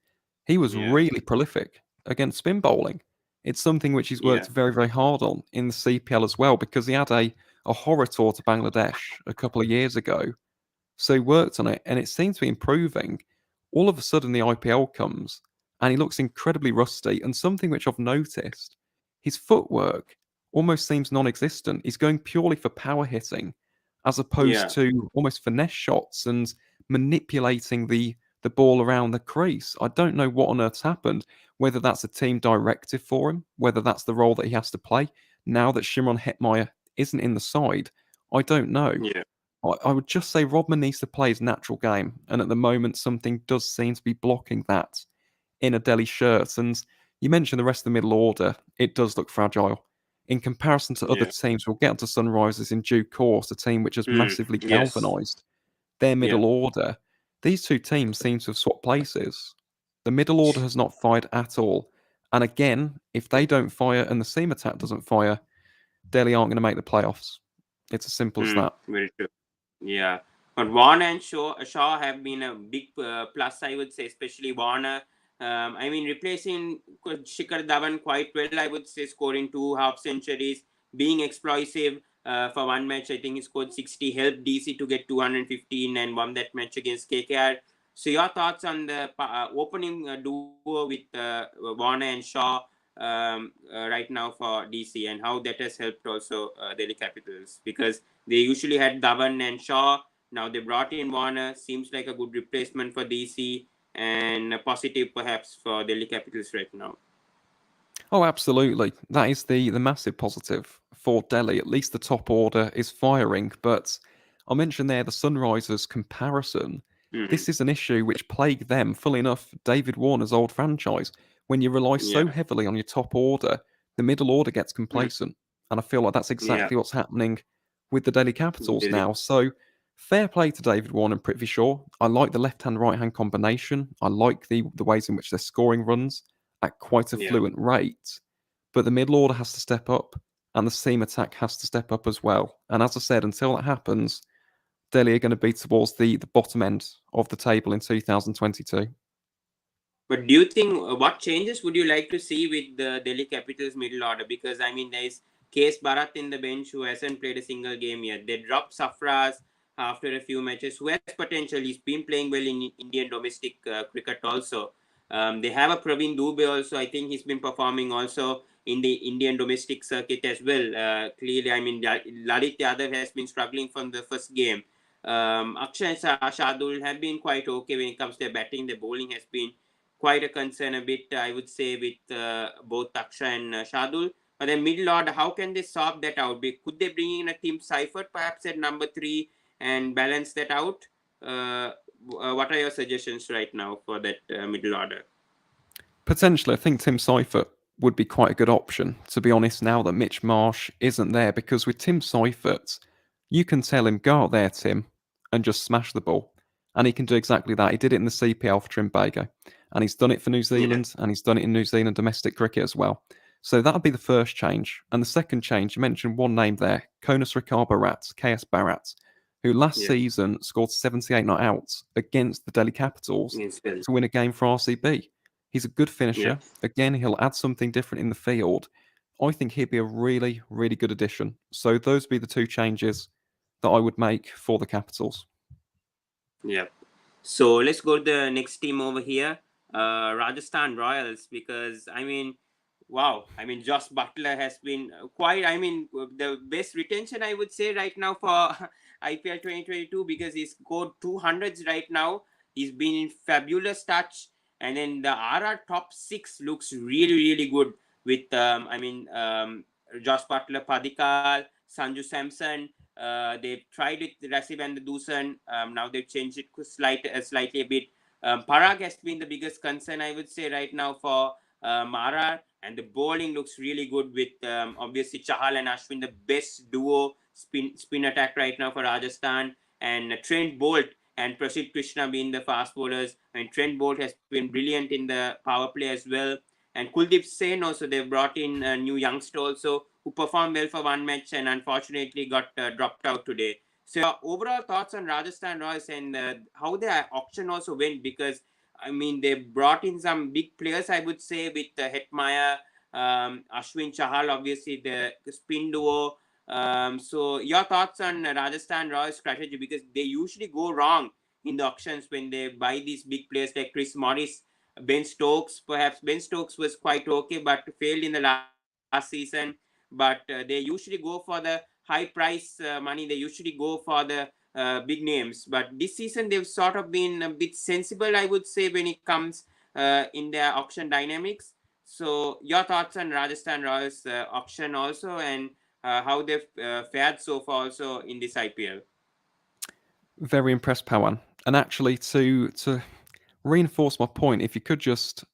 he was Yeah, really prolific against spin bowling. It's something which he's yeah, worked very, very hard on in the CPL as well, because he had a horror tour to Bangladesh a couple of years ago. So he worked on it, and it seems to be improving. All of a sudden, the IPL comes, and he looks incredibly rusty. And something which I've noticed, his footwork almost seems non-existent. He's going purely for power hitting, as opposed yeah, to almost finesse shots and manipulating the ball around the crease. I don't know what on earth's happened. Whether that's a team directive for him, whether that's the role that he has to play now that Shimron Hetmeyer isn't in the side, I don't know. yeah. I would just say Rodman needs to play his natural game, and at the moment, something does seem to be blocking that in a Delhi shirt. And you mentioned the rest of the middle order; it does look fragile in comparison to other Yeah. teams. We'll get to Sunrisers in due course, a team which has massively Yes. galvanised their Yeah. middle order. These two teams seem to have swapped places. The middle order has not fired at all, and again, if they don't fire and the seam attack doesn't fire, Delhi aren't going to make the playoffs. It's as simple as that. Very true. Yeah, but Warner and Shaw have been a big plus, I would say, especially Warner. I mean, replacing Shikhar Dhawan quite well, I would say, scoring two half centuries, being explosive for one match. I think he scored 60, helped DC to get 215 and won that match against KKR. So, your thoughts on the opening duo with Warner and Shaw right now for DC, and how that has helped also Delhi Capitals, because they usually had Dhawan and Shaw. Now they brought in Warner. Seems like a good replacement for DC, and a positive perhaps for Delhi Capitals right now. Oh, absolutely. That is the massive positive for Delhi. At least the top order is firing. But I mentioned there the Sunrisers comparison. Hmm. This is an issue which plagued them, funnily enough, David Warner's old franchise. When you rely so Yeah. heavily on your top order, the middle order gets Hmm. complacent. And I feel like that's Yeah. exactly what's happening with the Delhi Capitals Delhi. now. So fair play to David Warner and Prithvi Shaw. I like the left hand right hand combination. I like the ways in which they're scoring runs at quite a Yeah. fluent rate. But the middle order has to step up, and the seam attack has to step up as well. And as I said, until that happens, Delhi are going to be towards the bottom end of the table in 2022. But do you think what changes would you like to see with the Delhi Capitals middle order? Because I mean, there is Case Bharat in the bench who hasn't played a single game yet. They dropped Safras after a few matches, who has potential. He's been playing well in Indian domestic cricket also. They have a Praveen Dubey also. I think he's been performing also in the Indian domestic circuit as well. Clearly, I mean, Lalit Yadav has been struggling from the first game. Akshay Shardul have been quite okay when it comes to their batting. The bowling has been quite a concern a bit, I would say, with both Aksha and Shadul. But then middle order, how can they solve that out? Could they bring in a Team Seifert perhaps at number three and balance that out? What are your suggestions right now for that middle order? Potentially, I think Tim Seifert would be quite a good option, to be honest, now that Mitch Marsh isn't there, because with Tim Seifert, you can tell him, go out there, Tim, and just smash the ball. And he can do exactly that. He did it in the CPL for Trimbago, and he's done it for New Yeah, Zealand, and he's done it in New Zealand domestic cricket as well. So that would be the first change. And the second change, you mentioned one name there, Konas Rikar Barat, KS Barat, who last yeah, season scored 78 not outs against the Delhi Capitals against Bell. to win a game for RCB. He's a good Yeah, finisher. Again, he'll add something different in the field. I think he'd be a really, really good addition. So those would be the two changes that I would make for the Capitals. yeah. So let's go to the next team over here, Rajasthan Royals, because I mean, wow, I mean, Josh Butler has been quite, I mean, the best retention I would say right now for IPL 2022, because he's scored 200s right now. He's been in fabulous touch, and then the RR top six looks really, really good with, Josh Butler, Padikal, Sanju Samson. They've tried it, Rasib and the Dusan. Now they've changed it slightly a bit. Parag has been the biggest concern, I would say, right now for Mara. And the bowling looks really good with obviously Chahal and Ashwin, the best duo spin attack right now for Rajasthan, and Trent Bolt and Prasidh Krishna being the fast bowlers. And Trent Bolt has been brilliant in the power play as well. And Kuldeep Sen also, they've brought in a new youngster also who performed well for one match and unfortunately got dropped out today. So overall thoughts on Rajasthan Royals and how their auction also went, because I mean they brought in some big players, I would say, with Hetmaya, Ashwin Chahal, obviously the spin duo. So your thoughts on Rajasthan Royals strategy, because they usually go wrong in the auctions when they buy these big players like Chris Morris, Ben Stokes. Perhaps Ben Stokes was quite okay but failed in the last season. But they usually go for the high price money. They usually go for the big names. But this season they've sort of been a bit sensible, I would say, when it comes in their auction dynamics. So your thoughts on Rajasthan Royals auction also, and how they've fared so far also in this IPL. Very impressed, Pawan. And actually, to reinforce my point, if you could just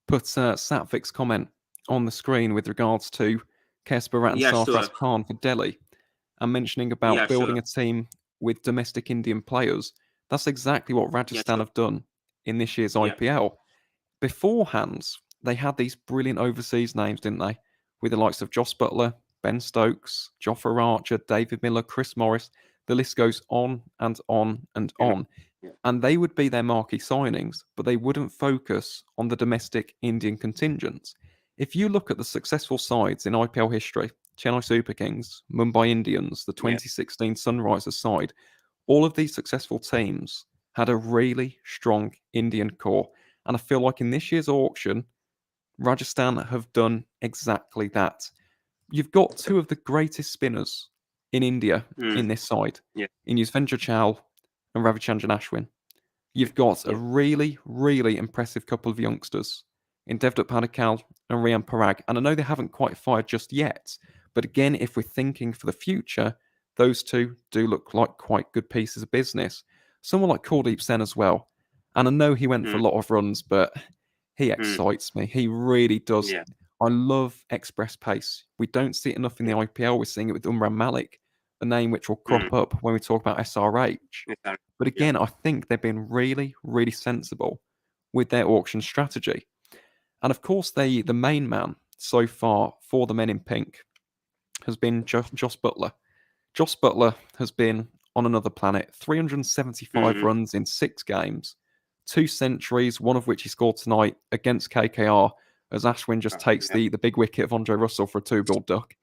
put Satvik's comment on the screen with regards to Kesper and Yeah, sure. Sarfraz Khan for Delhi and mentioning Yeah, about building sure. a team with domestic Indian players, that's exactly what Yeah, Rajasthan sure. have done in this year's Yeah, IPL. Beforehand, they had these brilliant overseas names, didn't they? With the likes of Joss Butler, Ben Stokes, Jofra Archer, David Miller, Chris Morris. The list goes on and on and yeah, on. yeah. And they would be their marquee signings, but they wouldn't focus on the domestic Indian contingents. If you look at the successful sides in IPL history, Chennai Super Kings, Mumbai Indians, the Yeah. 2016 Sunrisers side, all of these successful teams had a really strong Indian core. And I feel like in this year's auction, Rajasthan have done exactly that. You've got two of the greatest spinners in India Mm, in this side, yeah, in Yuzvendra Chahal and Ravichandran Ashwin. You've got a yeah. really, really impressive couple of youngsters in Devdutt Padikkal and Rian Parag. And I know they haven't quite fired just yet, but again, if we're thinking for the future, those two do look like quite good pieces of business. Someone like Kuldeep Sen as well. And I know he went for Mm, a lot of runs, but he mm, excites me. He really does. yeah, I love express pace. We don't see it enough in the yeah. IPL. We're seeing it with Umran Malik, a name which will Mm, crop up when we talk about SRH. yes, sir. But Yeah. again, I think they've been really, really sensible with their auction strategy. And of course, the main man so far for the men in pink has been Joss Butler. Joss Butler has been on another planet. 375 Mm, runs in 6 games, 2 centuries, one of which he scored tonight against KKR as Ashwin just takes yeah. the big wicket of Andre Russell for a 2-ball duck.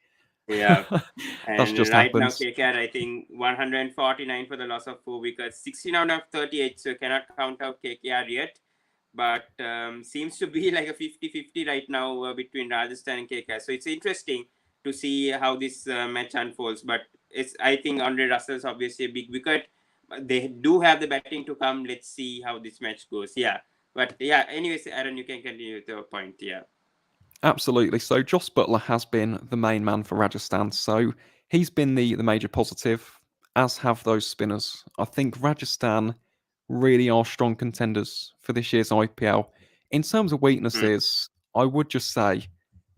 Yeah. That's And just right now, happens. KKR, I think 149 for the loss of 4 wickets, 16 out of 38. So cannot count out KKR yet. But seems to be like a 50-50 right now between Rajasthan and KKR. So it's interesting to see how this match unfolds. But it's, I think Andre Russell's obviously a big wicket. They do have the batting to come. Let's see how this match goes. Yeah. But yeah, anyways, Aaron, you can continue with your point. Yeah. Absolutely. So Joss Butler has been the main man for Rajasthan. So he's been the major positive, as have those spinners. I think Rajasthan really are strong contenders for this year's IPL. In terms of Mm, weaknesses, I would just say,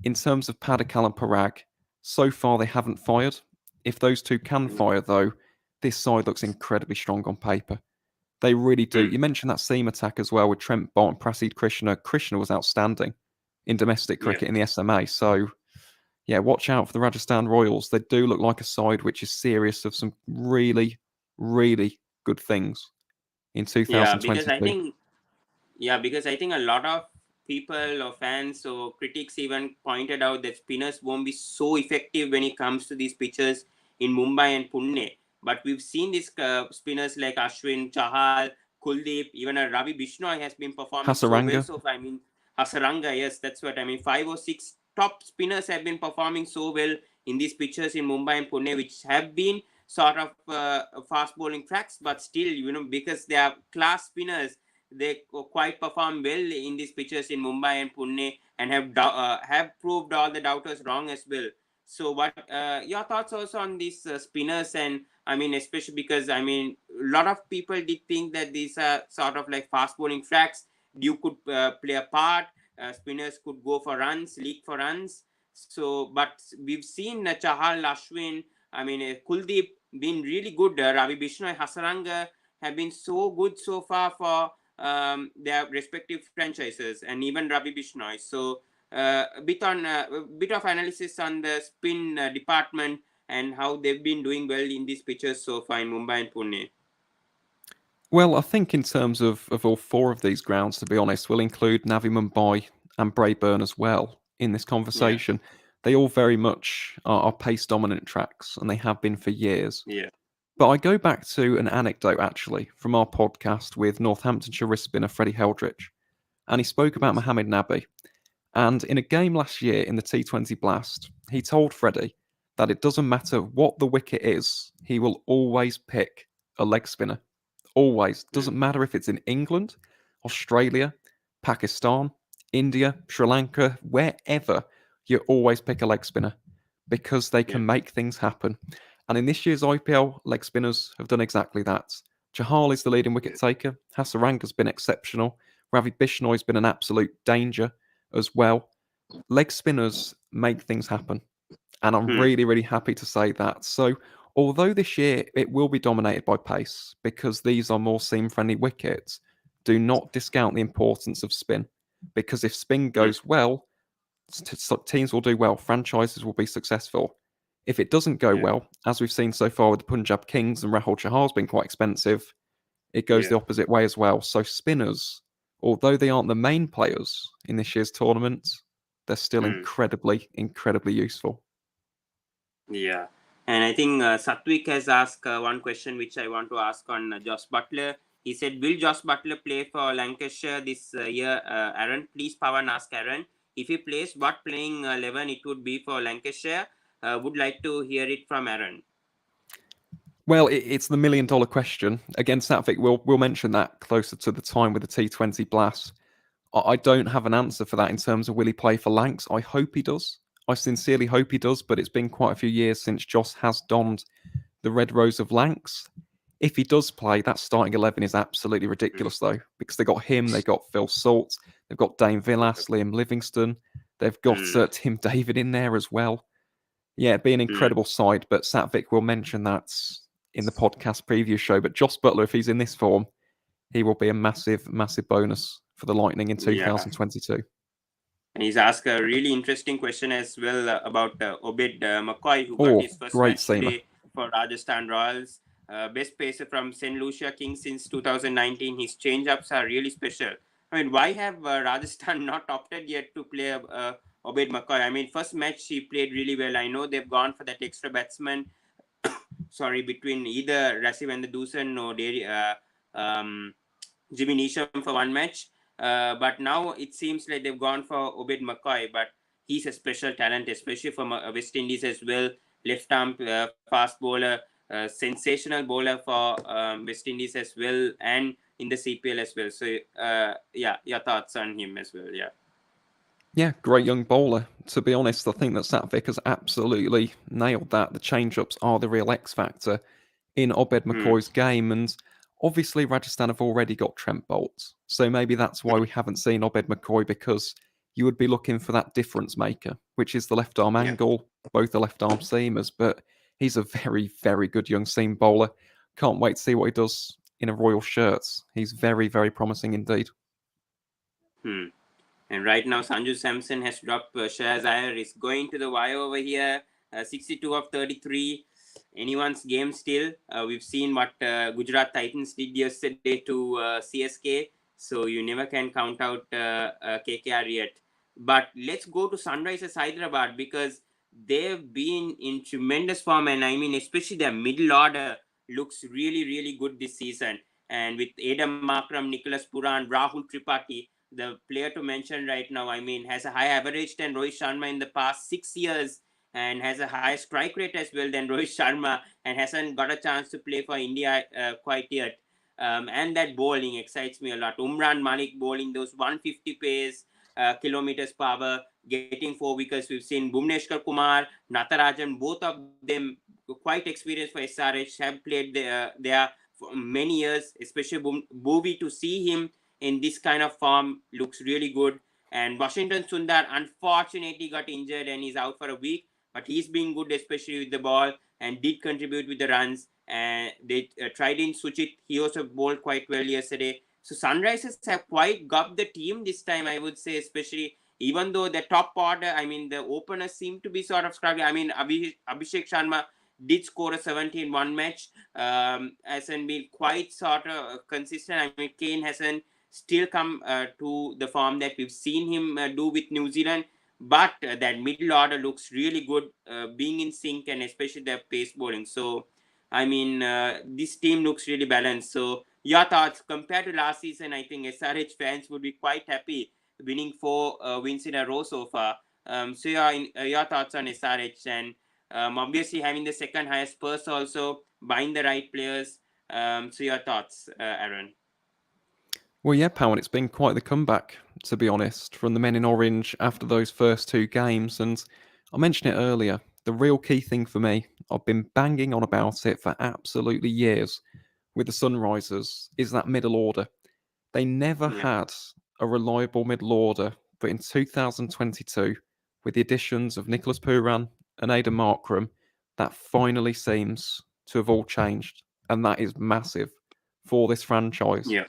in terms of Padikkal and Parag, so far they haven't fired. If those two can mm, fire, though, this side looks incredibly strong on paper. They really do. mm, You mentioned that seam attack as well with Trent Bolt and Prasidh Krishna. Krishna was outstanding in domestic yeah. cricket in the SMA. So, yeah, watch out for the Rajasthan Royals. They do look like a side which is serious of some really, really good things in Yeah, because I 2022. think Yeah, because I think a lot of people or fans or critics even pointed out that spinners won't be so effective when it comes to these pitches in Mumbai and Pune. But we've seen these spinners like Ashwin, Chahal, Kuldeep, even a Ravi Bishnoi has been performing so well Hasaranga, so far. I mean, Hasaranga, yes, that's what I mean. 5 or 6 top spinners have been performing so well in these pitches in Mumbai and Pune, which have been sort of fast bowling tracks, but still, because they are class spinners, they quite perform well in these pitches in Mumbai and Pune, and have proved all the doubters wrong as well. So, what your thoughts also on these spinners? And I mean, especially because I mean, a lot of people did think that these are sort of like fast bowling tracks. You could play a part. spinners could go for runs, leak for runs. So, but we've seen Chahal, Ashwin, I mean, Kuldeep been really good. Ravi Bishnoi, Hasaranga have been so good so far for their respective franchises, and even Ravi Bishnoi. So, a bit of analysis on the spin department and how they've been doing well in these pitches so far in Mumbai and Pune. Well, I think in terms of all four of these grounds, to be honest, we'll include Navi Mumbai and Braeburn as well in this Yeah, conversation. They all very much are pace dominant tracks, and they have been for years. yeah, But I go back to an anecdote actually from our podcast with Northamptonshire wrist spinner Freddie Heldrich, and he spoke about yes, Mohamed Nabi. And in a game last year in the T20 Blast, he told Freddie that it doesn't matter what the wicket is, he will always pick a leg spinner. Always. mm, Doesn't matter if it's in England, Australia, Pakistan, India, Sri Lanka, wherever, you always pick a leg spinner because they yeah, can make things happen. And in this year's IPL, leg spinners have done exactly that. Chahal is the leading wicket yeah, taker. Hasaranga's been exceptional. Ravi Bishnoi's been an absolute danger as well. Leg spinners make things happen. And I'm mm, really, really happy to say that. So, although this year it will be dominated by pace because these are more seam friendly wickets, do not discount the importance of spin. Because if spin mm, goes well, teams will do well, franchises will be successful. If it doesn't go yeah, well, as we've seen so far with the Punjab Kings and Rahul Chahar's been quite expensive, it goes yeah, the opposite way as well. So spinners, although they aren't the main players in this year's tournament, they're still mm, incredibly, incredibly useful. yeah. And I think Satwik has asked one question which I want to ask on Josh Butler. He said, will Josh Butler play for Lancashire this year? Aaron, please, Pawan, ask Aaron. If he plays, what playing 11 it would be for Lancashire? Would like to hear it from Aaron. Well, it's the $1 million question. Again, Satvik, we'll mention that closer to the time with the T20 Blast. I don't have an answer for that in terms of will he play for Lancs. I hope he does. I sincerely hope he does, but it's been quite a few years since Joss has donned the red rose of Lancs. If he does play, that starting 11 is absolutely Mm, ridiculous, though, because they got him, they got Phil Salt, they've got Dane Villas, Liam Livingston, they've got mm, Tim David in there as well. Yeah, it'd be an mm. incredible side, but Satvik will mention that in the podcast preview show. But Joss Butler, if he's in this form, he will be a massive, massive bonus for the Lightning in Yeah. 2022. And he's asked a really interesting question as well about Obed McCoy, who got Oh, his first great match seamer. today for Rajasthan Royals. Best pacer from St. Lucia Kings since 2019. His change-ups are really special. I mean, why have Rajasthan not opted yet to play Obed McCoy? I mean, first match he played really well. I know they've gone for that extra batsman. Sorry, between either Rasiv and the Dusan or Jimmy Neesham for one match. But now it seems like they've gone for Obed McCoy, but he's a special talent, especially from West Indies as well. Left arm fast bowler, sensational bowler for West Indies as well, and in the CPL as well. So, yeah, your thoughts on him as well? Yeah. Yeah, great young bowler. To be honest, I think that Satvik has absolutely nailed that. The change-ups are the real X factor in Obed Hmm. McCoy's game, and obviously Rajasthan have already got Trent Bolt, so maybe that's why we haven't seen Obed McCoy, because you would be looking for that difference maker, which is the left arm Yeah. angle, both the left arm seamers, but he's a very, very good young seam bowler. Can't wait to see what he does in a Royal shirt. He's very, very promising indeed. Hmm. And right now, Sanju Samson has dropped Shaz Iyer. Is going to the wire over here. 62 of 33. Anyone's game still. We've seen what Gujarat Titans did yesterday to CSK. So you never can count out KKR yet. But let's go to Sunrisers Hyderabad, because they've been in tremendous form. And I mean, especially their middle order looks really, really good this season. And with Adam Markram, Nicholas Puran, Rahul Tripathi, the player to mention right now, I mean, has a high average than Rohit Sharma in the past 6 years, and has a higher strike rate as well than Rohit Sharma, and hasn't got a chance to play for India quite yet. And that bowling excites me a lot. Umran Malik bowling those 150 pace, kilometers per hour, getting 4 wickets. We've seen Bhuvneshwar Kumar, Natarajan, both of them quite experienced for SRH, have played there for many years, especially Bhuvi. To see him in this kind of form looks really good. And Washington Sundar unfortunately got injured and is out for a week, but he's been good, especially with the ball, and did contribute with the runs. And they tried in Suchit. He also bowled quite well yesterday. So Sunrisers have quite got the team this time, I would say, especially even though the top order, I mean, the openers seem to be sort of struggling. I mean, Abhishek Sharma did score a 70 in one match. Hasn't been quite sort of consistent. I mean, Kane hasn't still come to the form that we've seen him do with New Zealand. But that middle order looks really good, being in sync, and especially the pace bowling. So, I mean, this team looks really balanced. So, your thoughts compared to last season? I think SRH fans would be quite happy winning 4 wins in a row so far. So, your thoughts on SRH, and obviously having the second highest purse also, buying the right players. So, your thoughts, Aaron? Well, yeah, Powan, it's been quite the comeback, to be honest, from the men in orange after those first 2 games. And I mentioned it earlier, the real key thing for me, I've been banging on about it for absolutely years with the Sunrisers, is that middle order. They never Yeah. had a reliable middle order, but in 2022, with the additions of Nicholas Pooran and Aidan Markram, that finally seems to have all changed. And that is massive for this franchise. Yeah.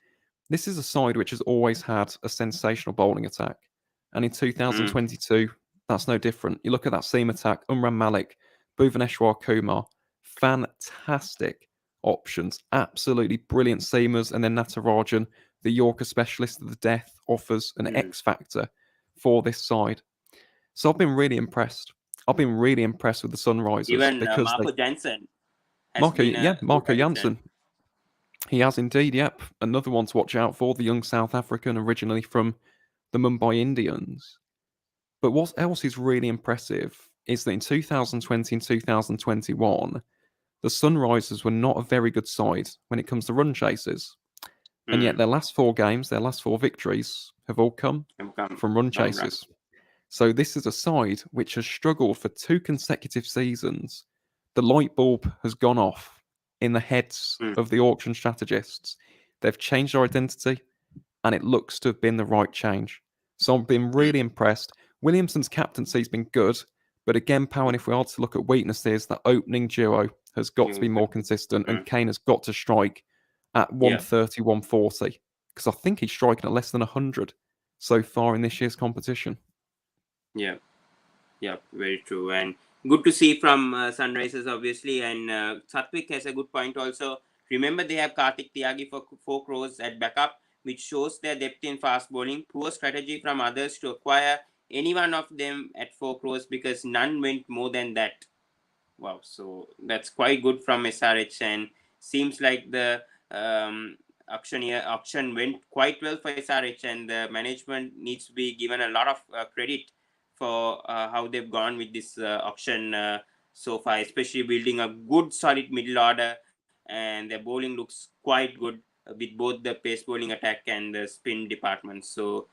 This is a side which has always had a sensational bowling attack. And in Mm. 2022, that's no different. You look at that seam attack, Umran Malik, Bhuvaneshwar Kumar, fantastic options, absolutely brilliant seamers. And then Natarajan, the Yorker specialist of the death, offers an Mm. X factor for this side. So I've been really impressed. I've been really impressed with the Sunrisers Even because they. Marco Jansen has Marco, been yeah, a good Marco addition. Jansen. He has indeed, yep. Another one to watch out for, the young South African originally from the Mumbai Indians. But what else is really impressive is that in 2020 and 2021, the Sunrisers were not a very good side when it comes to run chasers. And yet Mm. their last 4 games, their last 4 victories, have all come Come from run from runs. chasers. So this is a side which has struggled for 2 consecutive seasons. The light bulb has gone off in the heads Mm. of the auction strategists. They've changed their identity, and it looks to have been the right change. So I've been Mm. really impressed. Williamson's captaincy has been good, but again, Powan, if we are to look at weaknesses, that opening duo has got to be more consistent, and Mm. Kane has got to strike at Yeah. 130, 140, because I think he's striking at less than 100 so far in this year's competition. Yeah. Yeah. Very true. And good to see from Sunrisers, obviously. And Satwik has a good point also. Remember, they have Karthik Tyagi for 4 crores at backup, which shows their depth in fast bowling. Poor strategy from others to acquire any one of them at 4 crores, because none went more than that. Wow, so that's quite good from SRH, and seems like the auction went quite well for SRH, and the management needs to be given a lot of credit for how they've gone with this auction so far, especially building a good solid middle order, and their bowling looks quite good with both the pace bowling attack and the spin department. So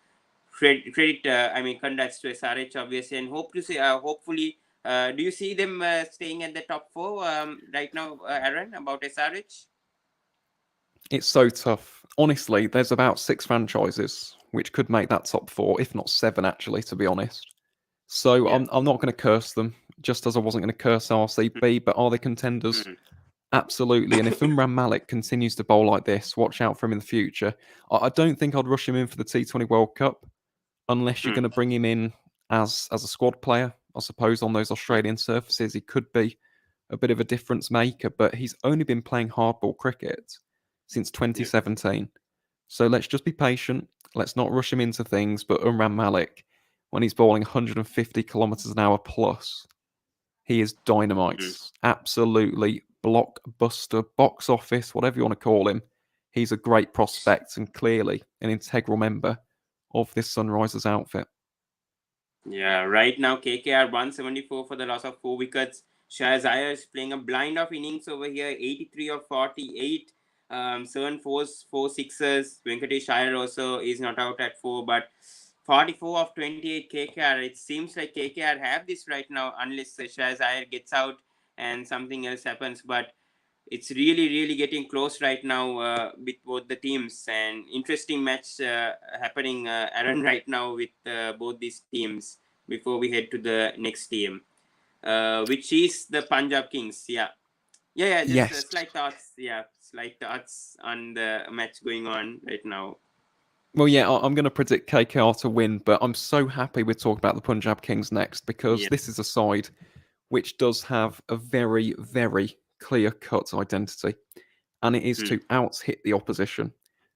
credit, I mean, congrats to SRH, obviously, and hope to see, hopefully, do you see them staying at the top 4 right now, Aaron, about SRH? It's so tough. Honestly, there's about 6 franchises which could make that top 4, if not 7, actually, to be honest. So Yeah. I'm not going to curse them, just as I wasn't going to curse RCB, but are they contenders? Mm. Absolutely. And if Umran Malik continues to bowl like this, watch out for him in the future. I don't think I'd rush him in for the T20 World Cup unless you're Mm. going to bring him in as a squad player. I suppose on those Yeah. Australian surfaces, he could be a bit of a difference maker, but he's only been playing hardball cricket since Yeah. 2017. So let's just be patient. Let's not rush him into things. But Umran Malik, when he's bowling 150 kilometres an hour plus, he is dynamite. Mm. Absolutely blockbuster, box office, whatever you want to call him. He's a great prospect and clearly an integral member of this Sunrisers outfit. Yeah, right now KKR 174 for the loss of 4 wickets. Shaz Iyer is playing a blind of innings over here, 83 of 48. 7 4s, 4 6s. Venkatesh Iyer also is not out at 4, but 44 of 28 KKR. It seems like KKR have this right now, unless Shaz Iyer gets out and something else happens. But it's really getting close right now with both the teams, and interesting match happening, Aaron, right now with both these teams before we head to the next team, which is the Punjab Kings. Yeah, just Yes. slight thoughts. Yeah, slight thoughts on the match going on right now. Well, yeah, I'm going to predict KKR to win, but I'm so happy we're talking about the Punjab Kings next because Yeah. this is a side which does have a very clear cut identity, and it is Hmm. to out hit the opposition.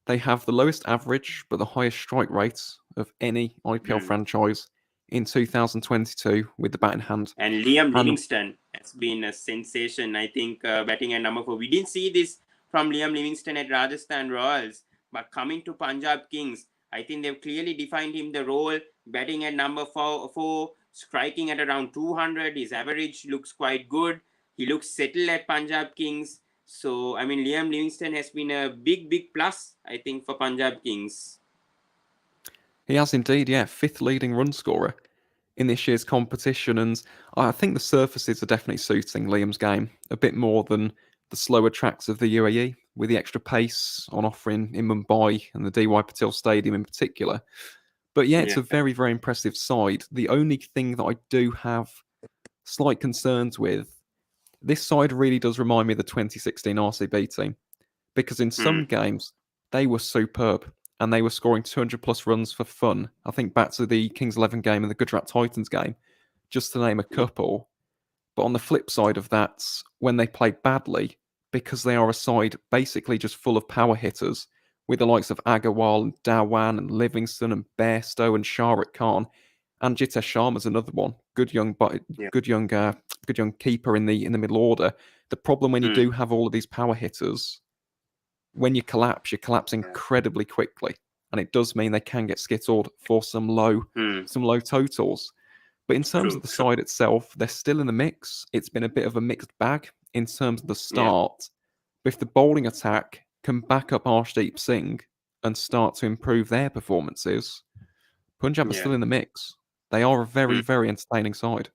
They have the lowest average but the highest strike rates of any IPL Hmm. franchise in 2022 with the bat in hand. And Liam And Livingston has been a sensation, I think, batting at number 4. We didn't see this from Liam Livingston at Rajasthan Royals, but coming to Punjab Kings, I think they've clearly defined him the role, batting at number 4, striking at around 200. His average looks quite good. He looks settled at Punjab Kings. So, I mean, Liam Livingston has been a big plus, I think, for Punjab Kings. he has indeed, yeah, fifth leading run scorer in this year's competition. And I think the surfaces are definitely suiting Liam's game a bit more than the slower tracks of the UAE, with the extra pace on offer in Mumbai and the DY Patil Stadium in particular. But yeah, it's Yeah. a very impressive side. The only thing that I do have slight concerns with, this side really does remind me of the 2016 RCB team, because in Hmm. some games they were superb and they were scoring 200 plus runs for fun. I think back to the Kings 11 game and the Gujarat Titans game, just to name a couple. But on the flip side of that, when they play badly, because they are a side basically just full of power hitters, with the likes of Agarwal and Dhawan and Livingston and Bairstow and Shah Rukh Khan, and Jitesh Sharma's another one. Yeah. Good young, good young keeper in the middle order. The problem when you Hmm. do have all of these power hitters, when you collapse Yeah. incredibly quickly, and it does mean they can get skittled for Hmm. some low totals. But in terms of True. the True. side itself, they're still in the mix. It's been a bit of a mixed bag in terms of the Yeah. start. But if the bowling attack can back up Arshdeep Singh and start to improve their performances, Punjab are Yeah. still in the mix. They are a Hmm. very entertaining side.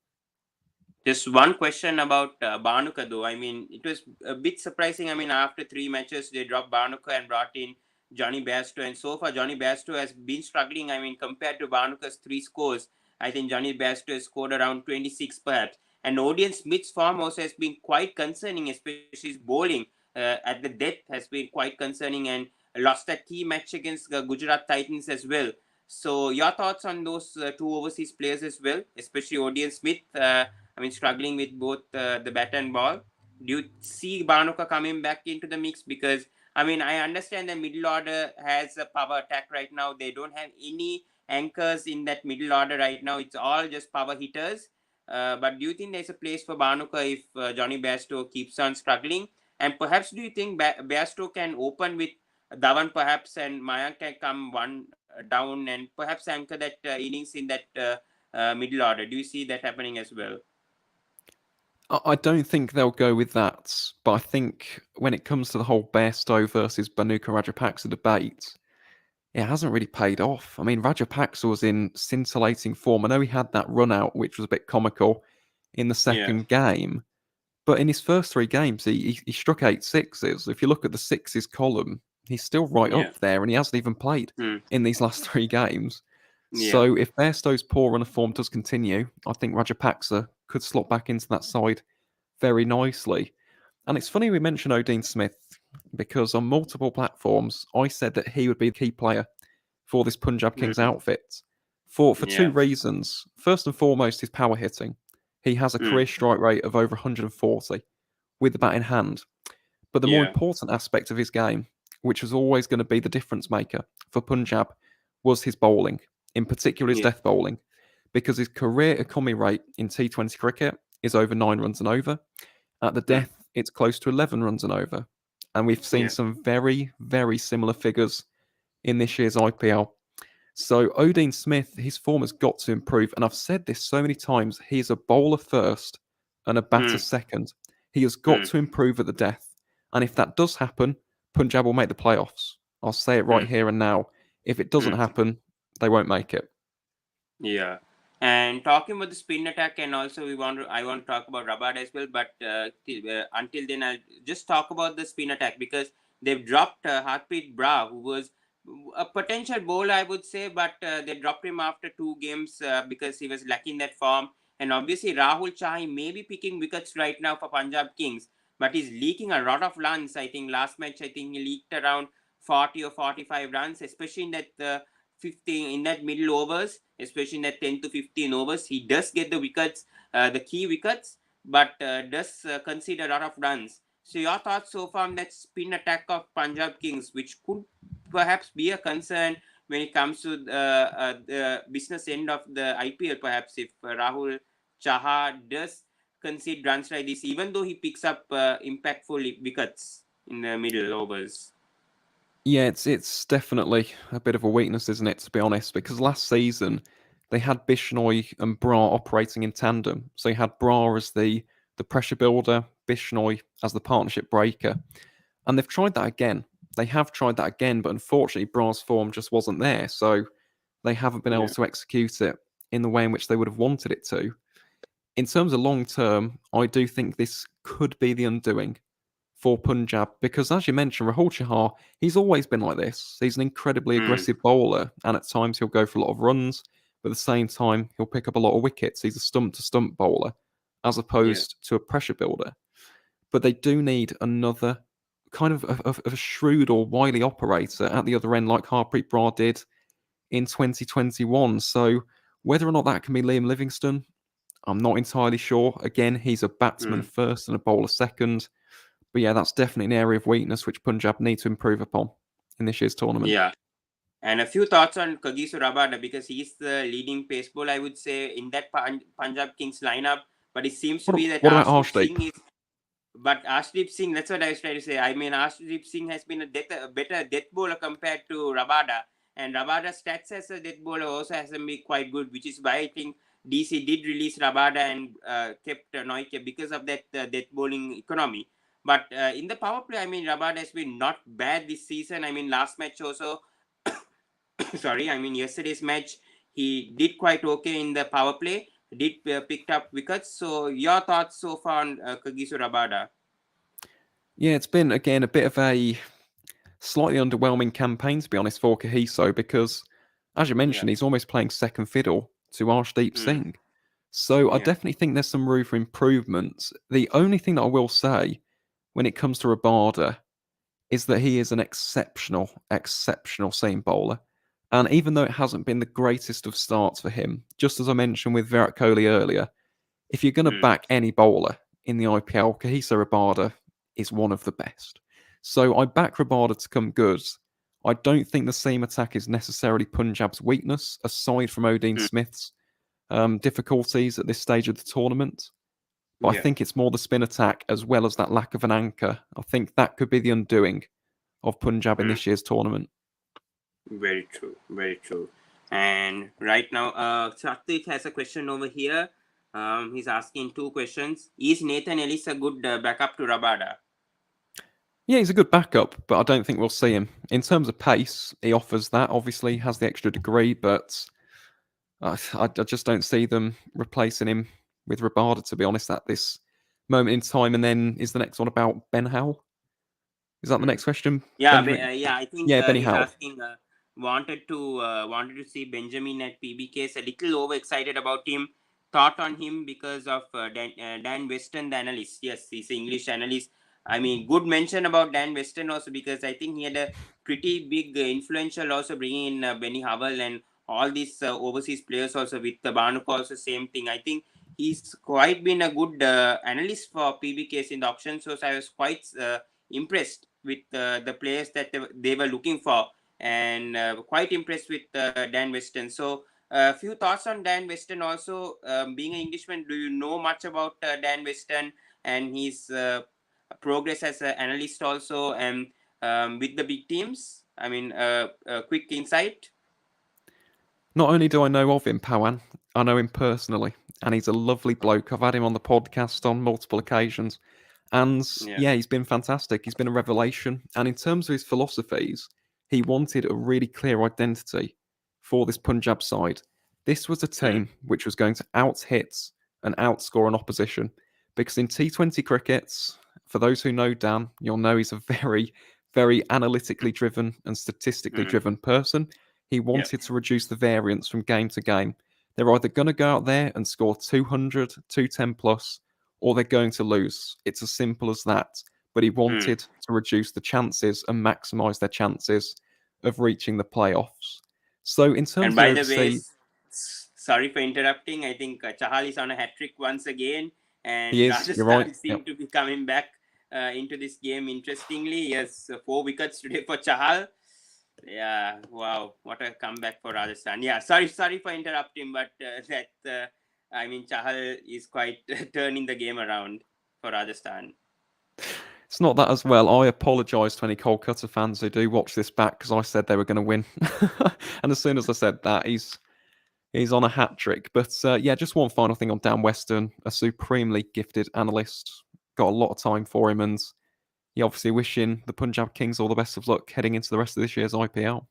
Just one question about Bhanuka, though. I mean, it was a bit surprising. I mean, after 3 matches, they dropped Bhanuka and brought in Johnny Bairstow. And so far, Johnny Bairstow has been struggling. I mean, compared to Bhanuka's 3 scores, I think Johnny Bairstow has scored around 26 perhaps. And Odion Smith's form also has been quite concerning, especially his bowling at the depth has been quite concerning, and lost that key match against the Gujarat Titans as well. So, your thoughts on those 2 overseas players as well, especially Odion Smith? I mean, struggling with both the bat and ball. Do you see Bhanuka coming back into the mix? Because I mean, I understand the middle order has a power attack right now. They don't have any anchors in that middle order right now. It's all just power hitters. But do you think there's a place for Bhanuka if Johnny Bairstow keeps on struggling? And perhaps do you think Bairstow can open with Dhawan perhaps, and Mayank can come one down and perhaps anchor that innings in that middle order? Do you see that happening as well? I don't think they'll go with that, but I think when it comes to the whole Bairstow versus Banuka Rajapaksa debate, it hasn't really paid off. I mean, Rajapaksa was in scintillating form. I know he had that run out, which was a bit comical in the Yeah. second game, but in his first 3 games, he struck 8 sixes. If you look at the sixes column, he's still right Yeah. up there, and he hasn't even played Hmm. in these last 3 games. Yeah. So if Bairstow's poor run of form does continue, I think Rajapaksa could slot back into that side very nicely. And it's funny we mention Odin Smith because on multiple platforms, I said that he would be the key player for this Punjab Kings Hmm. outfit for Yeah. 2 reasons. First and foremost, his power hitting. He has a Hmm. career strike rate of over 140 with the bat in hand. But the more Yeah. important aspect of his game, which was always going to be the difference maker for Punjab, was his bowling, in particular his Yeah. death bowling, because his career economy rate in T20 cricket is over 9 runs and over. At the Hmm. death, it's close to 11 runs and over. And we've seen Yeah. some very similar figures in this year's IPL. So Odin Smith, his form has got to improve. And I've said this so many times, he is a bowler first and a batter Hmm. second. He has got Hmm. to improve at the death. And if that does happen, Punjab will make the playoffs. I'll say it right Hmm. here and now. If it doesn't Hmm. happen, they won't make it. Yeah. And talking about the spin attack, and also I want to talk about Rabada as well. But until then, I'll just talk about the spin attack because they've dropped Harpreet Bra, who was a potential bowler, I would say, but they dropped him after 2 games because he was lacking that form. And obviously, Rahul Chahal may be picking wickets right now for Punjab Kings, but he's leaking a lot of runs. I think last match, I think he leaked around 40 or 45 runs, especially in that 15 in that middle overs, especially in that 10 to 15 overs. He does get the wickets, the key wickets, but does concede a lot of runs. So your thoughts so far on that spin attack of Punjab Kings, which could perhaps be a concern when it comes to the business end of the IPL, perhaps if Rahul Chahal does concede runs like this, even though he picks up impactful wickets in the middle overs. Yeah, it's definitely a bit of a weakness, isn't it, to be honest? Because last season they had Bishnoi and Bra operating in tandem. So you had Bra as the pressure builder, Bishnoi as the partnership breaker. And they've tried that again. They have tried that again, but unfortunately Bra's form just wasn't there. So they haven't been able Yeah. to execute it in the way in which they would have wanted it to. In terms of long term, I do think this could be the undoing for Punjab because, as you mentioned, Rahul Chahar, he's always been like this. He's an incredibly Mm. aggressive bowler, and at times he'll go for a lot of runs, but at the same time, he'll pick up a lot of wickets. He's a stump to stump bowler as Yeah. opposed to a pressure builder. But they do need another kind of a shrewd or wily operator at the other end, like Harpreet Brar did in 2021. So, whether or not that can be Liam Livingstone, I'm not entirely sure. Again, he's a batsman Mm. first and a bowler second. But yeah, that's definitely an area of weakness which Punjab need to improve upon in this year's tournament. Yeah. And a few thoughts on Kagiso Rabada because he's the leading pace bowler, I would say, in that Punjab Kings lineup. But it seems to be that What about Arshdeep Arshdeep? Singh is. But Arshdeep Singh, that's what I was trying to say. I mean, Arshdeep Singh has been a better death bowler compared to Rabada. And Rabada's stats as a death bowler also hasn't been quite good, which is why I think DC did release Rabada and kept Noike because of that death bowling economy. But in the power play, I mean, Rabada has been not bad this season. I mean, last match also sorry, I mean yesterday's match, he did quite okay in the power play. Did picked up wickets. So your thoughts so far on Kagiso Rabada? Yeah, it's been again a bit of a slightly underwhelming campaign to be honest for Kahiso because, as you Yeah. mentioned, he's almost playing second fiddle to Arshdeep Mm. Singh. So I Yeah. definitely think there's some room for improvements. The only thing that I will say when it comes to Rabada is that he is an exceptional seam bowler. And even though it hasn't been the greatest of starts for him, just as I mentioned with Virat Kohli earlier, if you're going to Mm. back any bowler in the IPL, Kahiso Rabada is one of the best. So I back Rabada to come good. I don't think the seam attack is necessarily Punjab's weakness, aside from Odin Mm. Smith's difficulties at this stage of the tournament. But I Yeah. think it's more the spin attack as well as that lack of an anchor. I think that could be the undoing of Punjab in Mm. this year's tournament. Very true. Very true. And right now, Satvik has a question over here. He's asking 2 questions. Is Nathan Ellis a good backup to Rabada? Yeah, he's a good backup, but I don't think we'll see him. In terms of pace, he offers that, obviously, has the extra degree, but I just don't see them replacing him with Rabada, to be honest, at this moment in time. And then is the next one about Ben Howell? Is that the Mm. next question? Yeah, Benjamin? yeah. I think Yeah, Benny he's Howell. asking. Wanted to see Benjamin at PBKs. A little overexcited about him. Thought on him because of Dan Weston, the analyst. Yes, he's an English analyst. I mean, good mention about Dan Weston also because I think he had a pretty big influential also bringing in Benny Howell and all these overseas players also with Banuka also same thing. I think he's quite been a good analyst for PBKs in the auction. So I was quite impressed with the players that they were looking for and quite impressed with Dan Weston. So a few thoughts on Dan Weston also. Being an Englishman, do you know much about Dan Weston and his progress as an analyst also and with the big teams? I mean, a quick insight. Not only do I know of him, Pawan, I know him personally, and he's a lovely bloke. I've had him on the podcast on multiple occasions. And Yeah. yeah, he's been fantastic. He's been a revelation. And in terms of his philosophies, he wanted a really clear identity for this Punjab side. This was a Hmm. team which was going to out-hit and outscore an opposition. Because in T20 crickets, for those who know Dan, you'll know he's a very, very analytically driven and statistically Hmm. driven person. He Yep. wanted to reduce the variance from game to game. They're either going to go out there and score 200, 210 plus, or they're going to lose. It's as simple as that. But he Hmm. wanted to reduce the chances and maximise their chances of reaching the playoffs. So, in And terms of the by the way, overseas, sorry for interrupting. I think Chahal is on a hat trick once again, he and is, you're right. Rajasthan Yep. seem to be coming back into this game. Interestingly, yes, 4 wickets today for Chahal. Yeah, wow, what a comeback for Rajasthan. Yeah, sorry for interrupting, but I mean, Chahal is quite turning the game around for Rajasthan. It's not that as well. I apologise to any Kolkata fans who do watch this back because I said they were going to win, and as soon as I said that, he's on a hat trick. But yeah, just one final thing on Dan Weston, a supremely gifted analyst. Got a lot of time for him, and he obviously wishing the Punjab Kings all the best of luck heading into the rest of this year's IPL.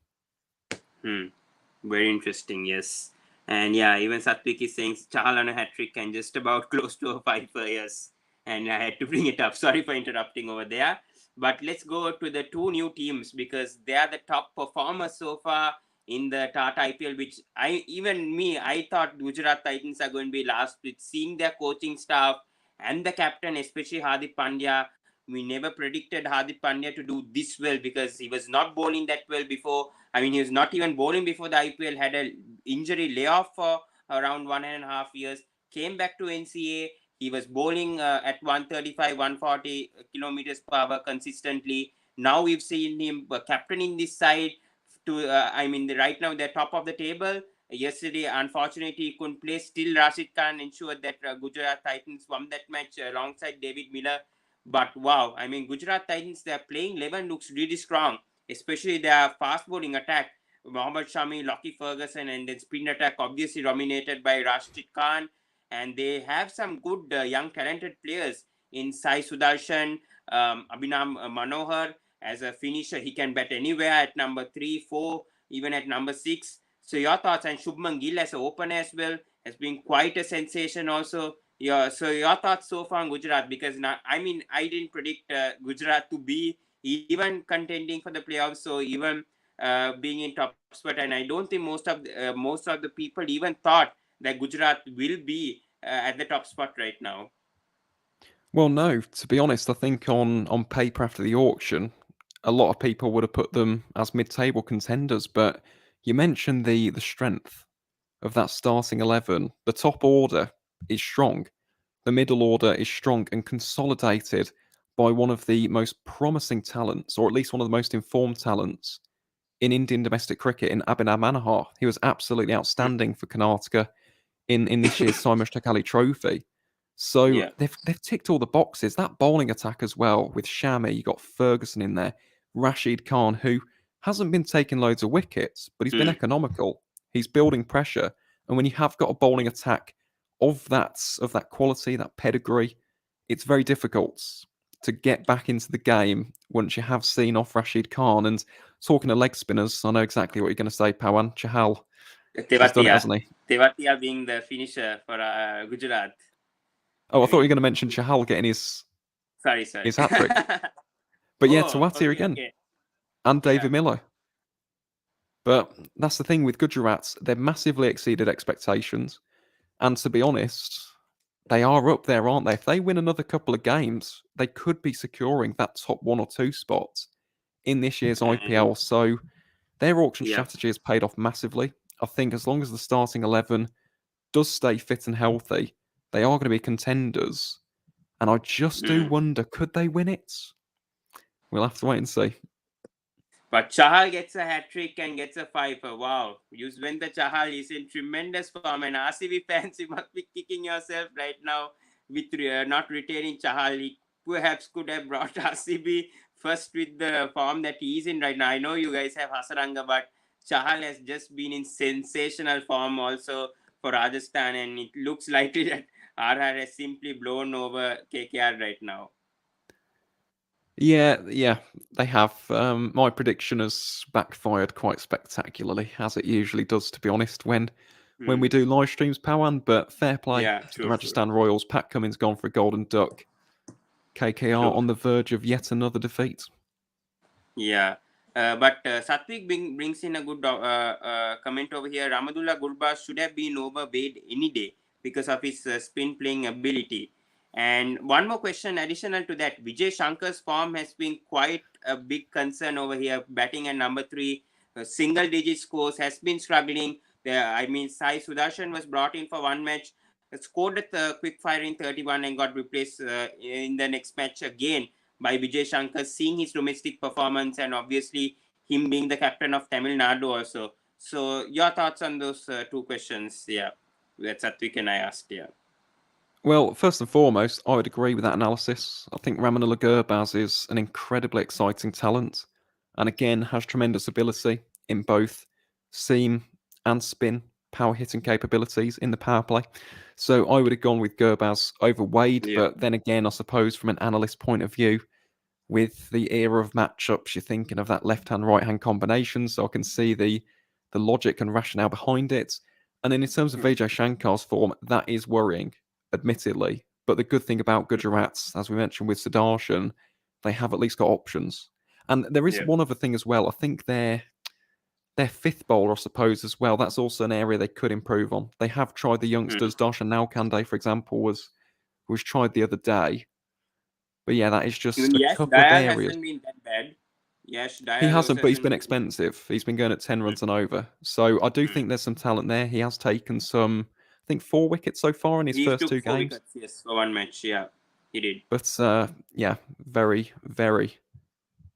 Hmm. Very interesting, yes. And yeah, even Satwik is saying Chahal on a hat trick and just about close to a 5 years. And I had to bring it up. Sorry for interrupting over there. But let's go to the two new teams because they are the top performers so far in the Tata IPL, which I thought Gujarat Titans are going to be last with seeing their coaching staff and the captain, especially Hardik Pandya. We never predicted Hardik Pandya to do this well because he was not bowling that well before. I mean, he was not even bowling before the IPL, had a injury layoff for around 1.5 years, came back to NCA. He was bowling at 135, 140 kilometers per hour consistently. Now we've seen him captaining this side right now they're top of the table. Yesterday, unfortunately, he couldn't play. Still, Rashid Khan ensured that Gujarat Titans won that match alongside David Miller. But wow, I mean, Gujarat Titans, their playing 11 looks really strong, especially their fast bowling attack. Mohammad Shami, Lockie Ferguson, and then spin attack, obviously dominated by Rashid Khan. And they have some good young talented players in Sai Sudarshan, Abhinam Manohar. As a finisher, he can bat anywhere at number 3, 4, even at number 6. So your thoughts, and Shubman Gill as an opener as well has been quite a sensation also. Yeah, so your thoughts so far on Gujarat, because now, I mean, I didn't predict Gujarat to be even contending for the playoffs, so even being in top spot, and I don't think most of the people even thought that Gujarat will be at the top spot right now. Well, no, to be honest, I think on paper after the auction, a lot of people would have put them as mid-table contenders. But you mentioned the strength of that starting 11. The top order is strong. The middle order is strong and consolidated by one of the most promising talents, or at least one of the most informed talents in Indian domestic cricket in Abhinav Manohar. He was absolutely outstanding for Karnataka in this year's Simon Ali Trophy. So Yeah. they've ticked all the boxes. That bowling attack as well with Shami, you got Ferguson in there, Rashid Khan, who hasn't been taking loads of wickets, but he's been Mm. economical. He's building pressure, and when you have got a bowling attack of that quality, that pedigree, it's very difficult to get back into the game once you have seen off Rashid Khan. And talking of leg spinners, I know exactly what you're going to say, Pawan. Chahal has done it, Tewatia. hasn't he? Tewatia being the finisher for Gujarat. Oh, I I thought you were mean, going to mention Chahal getting sorry. his hat trick. But yeah, Oh, Tawati again okay. and Yeah. David Miller. But that's the thing with Gujarat, they've massively exceeded expectations. And to be honest, they are up there, aren't they? If they win another couple of games, they could be securing that top one or two spot in this year's And IPL. So their auction yeah. strategy has paid off massively. I think as long as the starting 11 does stay fit and healthy, they are going to be contenders. And I just do Mm. wonder, could they win it? We'll have to wait and see. But Chahal gets a hat trick and gets a fifer. Wow. Yuzvendra Chahal is in tremendous form. And RCB fans, you must be kicking yourself right now with not retaining Chahal. He perhaps could have brought RCB first with the form that he is in right now. I know you guys have Hasaranga, but Chahal has just been in sensational form also for Rajasthan. And it looks likely that RR has simply blown over KKR right now. Yeah, they have. My prediction has backfired quite spectacularly, as it usually does, to be honest. When when we do live streams, Pawan. But fair play Yeah, to the true, true. Rajasthan Royals. Pat Cummins gone for a golden duck. KKR True. on the verge of yet another defeat. Yeah. But Satvik brings in a good comment over here. Ramadullah Gurbaz should have been overweighed any day because of his spin playing ability. And one more question additional to that, Vijay Shankar's form has been quite a big concern over here. Batting at number 3, single digit scores, has been struggling. Sai Sudarshan was brought in for one match, scored at the quick fire in 31 and got replaced in the next match again by Vijay Shankar, seeing his domestic performance and obviously him being the captain of Tamil Nadu also. So your thoughts on those two questions? Yeah, that Satvik and I asked. Yeah. Well, first and foremost, I would agree with that analysis. I think Ramanullah Gurbaz is an incredibly exciting talent and again has tremendous ability in both seam and spin power hitting capabilities in the power play. So I would have gone with Gurbaz over Wade, Yeah. but then again, I suppose from an analyst point of view, with the era of matchups, you're thinking of that left-hand, right-hand combination, so I can see the logic and rationale behind it. And then in terms of Vijay Shankar's form, that is worrying, admittedly. But the good thing about Gujarat, as we mentioned with Sudarshan, they have at least got options. And there is Yeah. one other thing as well. I think their fifth bowler, I suppose, as well. That's also an area they could improve on. They have tried the youngsters. Darshan Nalkande, for example, was tried the other day. But yeah, that is just Even a Yash couple of Dayal areas. hasn't been that bad. Yash He Dayal also hasn't, but he's hasn't been been. expensive. He's been going at 10 runs and over. So I do think there's some talent there. He has taken some, I think, 4 wickets so far in his He first took 2 4 games. wickets, yes, for one match. Yeah, he did. But yeah, very, very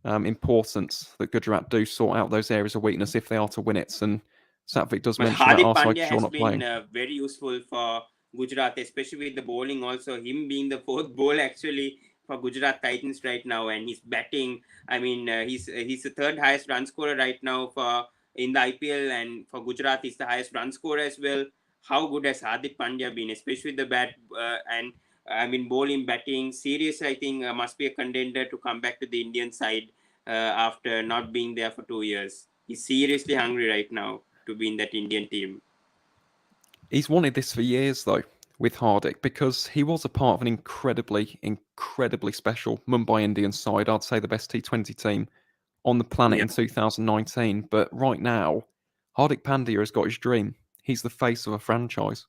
important that Gujarat do sort out those areas of weakness if they are to win it. And Satvik does But mention about Hardik our side Pandya Shaw has not been playing. very useful for Gujarat, especially with the bowling. Also, him being the fourth bowler actually for Gujarat Titans right now, and he's batting. He's the third highest run scorer right now for in the IPL, and for Gujarat, he's the highest run scorer as well. How good has Hardik Pandya been, especially with the bat and bowling, batting. Seriously, I think must be a contender to come back to the Indian side after not being there for 2 years. He's seriously hungry right now to be in that Indian team. He's wanted this for years, though, with Hardik, because he was a part of an incredibly, incredibly special Mumbai Indians side. I'd say the best T20 team on the planet Yeah. in 2019. But right now, Hardik Pandya has got his dream. He's the face of a franchise,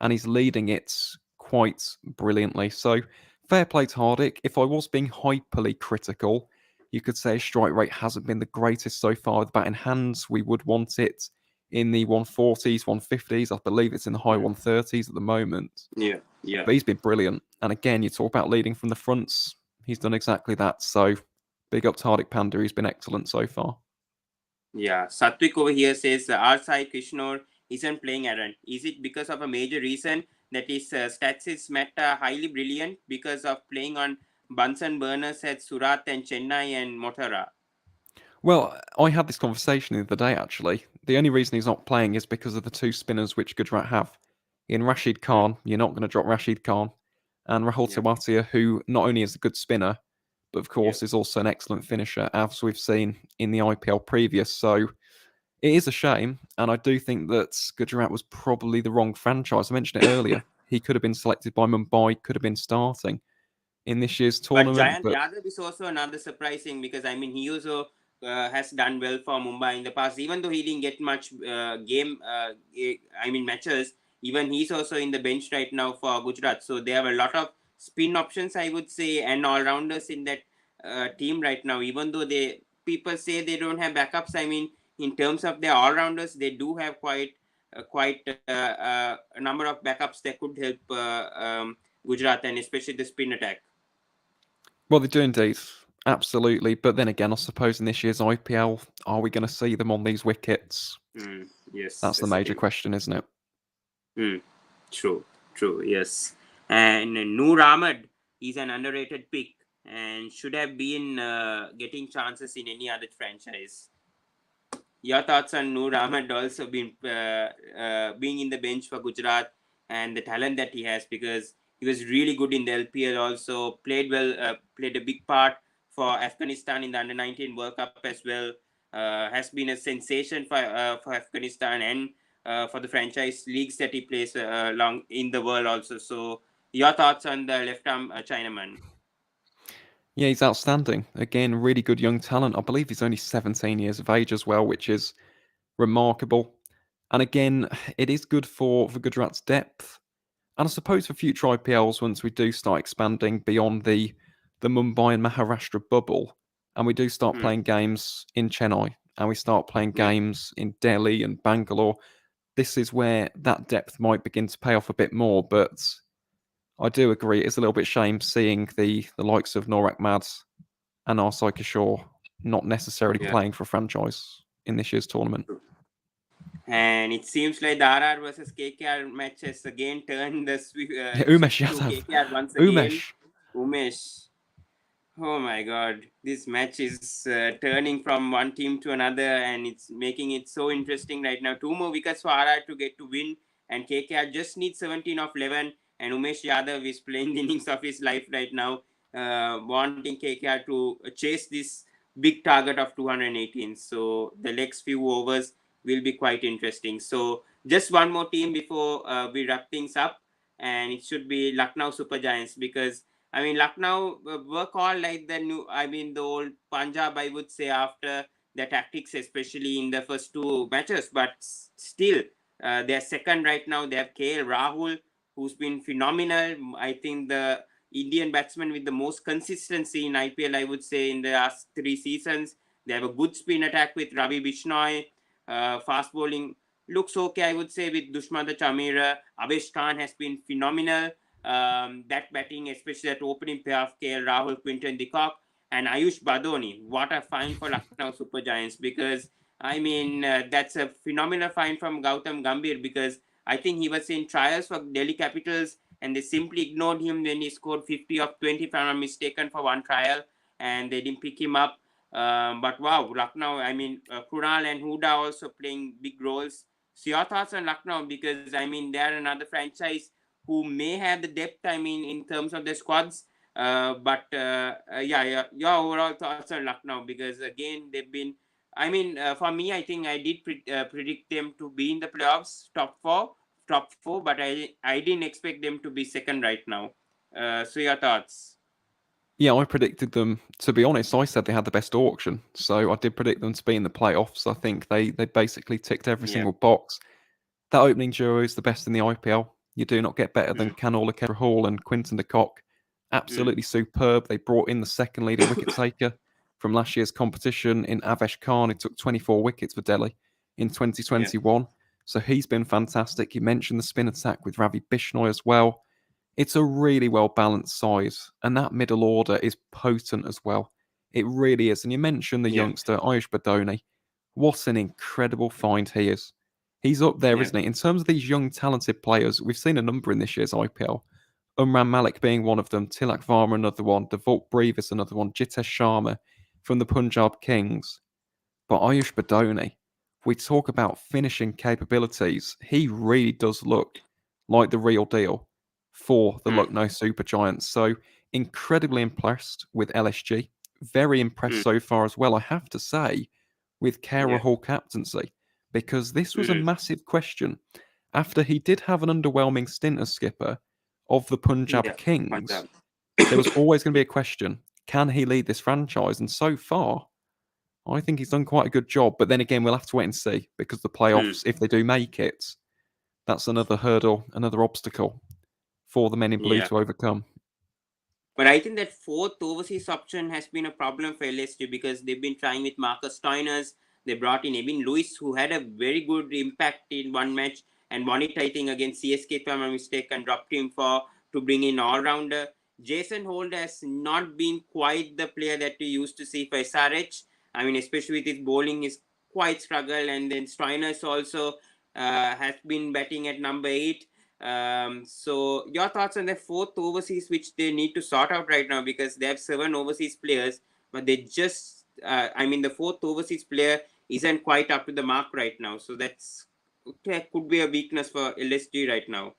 and he's leading it quite brilliantly. So, fair play to Hardik. If I was being hyperly critical, you could say his strike rate hasn't been the greatest so far with bat in hands. We would want it in the 140s, 150s. I believe it's in the high 130s at the moment. Yeah. Yeah. But he's been brilliant. And again, you talk about leading from the fronts. He's done exactly that. So big up to Hardik Pandya. He's been excellent so far. Yeah. Satvik over here says our side Krishnor isn't playing Aaron. Is it because of a major reason that his stats is meta highly brilliant because of playing on Bunsen burners at Surat and Chennai and Motara? Well, I had this conversation the other day, actually. The only reason he's not playing is because of the 2 spinners which Gujarat have. In Rashid Khan, you're not going to drop Rashid Khan. And Rahul Yeah. Tewatia, who not only is a good spinner, but of course Yeah. is also an excellent finisher, as we've seen in the IPL previous. So it is a shame. And I do think that Gujarat was probably the wrong franchise. I mentioned it earlier. He could have been selected by Mumbai, could have been starting in this year's But tournament. Jayant But Yadav is also another surprising because he also has done well for Mumbai in the past, even though he didn't get much matches. Even he's also in the bench right now for Gujarat. So they have a lot of spin options, I would say, and all rounders in that team right now. Even though people say they don't have backups, in terms of their all rounders, they do have quite a number of backups that could help Gujarat and especially the spin attack. well, they do indeed. Absolutely. But then again, I suppose in this year's IPL, are we going to see them on these wickets? Yes, That's the that's the major thing. question, isn't it? True, yes. And Noor Ahmed is an underrated pick and should have been getting chances in any other franchise. Your thoughts on Noor Ahmed also being in the bench for Gujarat and the talent that he has, because he was really good in the LPL, also played well, played a big part for Afghanistan in the Under-19 World Cup as well. Has been a sensation for Afghanistan and for the franchise leagues that he plays along in the world also. So your thoughts on the left arm Chinaman? Yeah, he's outstanding. Again, really good young talent. I believe he's only 17 years of age as well, which is remarkable. And again, it is good for Gujarat's depth. And I suppose for future IPLs, once we do start expanding beyond the Mumbai and Maharashtra bubble, and we do start Hmm. playing games in Chennai, and we start playing Yeah. games in Delhi and Bangalore, this is where that depth might begin to pay off a bit more. But I do agree, it's a little bit shame seeing the likes of Norak Mads and Arsai Kishore not necessarily Yeah. playing for a franchise in this year's tournament. And it seems like the RR versus KKR match has again turned the Yeah, shift Umesh to Yadav. KKR once again. Umesh. Umesh, oh my God, this match is turning from one team to another, and it's making it so interesting right now. Two more wickets for RR to get to win, and KKR just needs 17 of 11. And Umesh Yadav is playing the innings of his life right now, wanting KKR to chase this big target of 218. So the next few overs will be quite interesting. So just one more team before we wrap things up, and it should be Lucknow Super Giants, because I mean, Lucknow were called like the new, I mean, the old Punjab, I would say, after the tactics, especially in the first two matches. But still, they're second right now. They have KL Rahul, who's been phenomenal. I think the Indian batsman with the most consistency in IPL, I would say, in the last 3 seasons. They have a good spin attack with Ravi Bishnoi. Fast bowling looks okay, I would say, with Dushmanta Chamira. Avesh Khan has been phenomenal. That batting, especially that opening pair of KL Rahul, Quinton de Kock, and Ayush Badoni. What a find for Lucknow Super Giants, because I mean, that's a phenomenal find from Gautam Gambhir, because I think he was in trials for Delhi Capitals and they simply ignored him when he scored 50 of 20, if I'm not mistaken, for one trial, and they didn't pick him up. But wow, Lucknow, I mean, Kunal and Huda also playing big roles. So your thoughts on Lucknow, because I mean, they're another franchise who may have the depth, I mean, in terms of their squads. Yeah, your overall thoughts on Lucknow, because again, they've been, I mean, for me, I think I did predict them to be in the playoffs, top four, but I didn't expect them to be second right now. So your thoughts? Yeah, I predicted them. To be honest, I said they had the best auction, so I did predict them to be in the playoffs. I think they basically ticked every Yeah. single box. That opening duo is the best in the IPL. You do not get better than Mm, Canola Hall and Quinton de Kock. mm, Absolutely superb. They brought in the second leading wicket taker from last year's competition in Avesh Khan, who took 24 wickets for Delhi in yeah. 2021. So he's been fantastic. You mentioned the spin attack with Ravi Bishnoi as well. It's a really well balanced side, and that middle order is potent as well. It really is. And you mentioned the Yeah. youngster, Ayush Badoni. What an incredible find he is. He's up there, Yeah. isn't he? In terms of these young, talented players, we've seen a number in this year's IPL. Umran Malik being one of them, Tilak Varma another one, Devalt Brevis another one, Jitesh Sharma from the Punjab Kings. But Ayush Badoni, we talk about finishing capabilities. He really does look like the real deal for the Mm, Lucknow Super Giants. So incredibly impressed with LSG. Very impressed mm, so far as well, I have to say, with Kara yeah. Hall captaincy, because this was a Mm, massive question. After he did have an underwhelming stint as skipper of the yeah. Punjab Punjab. Kings, there was always going to be a question, can he lead this franchise? And so far, I think he's done quite a good job. But then again, we'll have to wait and see, because the Mm, playoffs, if they do make it, that's another hurdle, another obstacle for the men in blue yeah. to overcome. But I think that fourth overseas option has been a problem for LSG, because they've been trying with Marcus Stoinis. They brought in Evan Lewis, who had a very good impact in one match and won it, I think, against CSK, if I'm not mistaken, dropped him for to bring in all rounder. Jason Holt has not been quite the player that we used to see for SRH. I mean, especially with his bowling, is quite struggle. And then Stoinis also has been batting at number 8. So your thoughts on the fourth overseas, which they need to sort out right now, because they have 7 overseas players, but they just, I mean, the fourth overseas player isn't quite up to the mark right now. So that could be a weakness for LSG right now.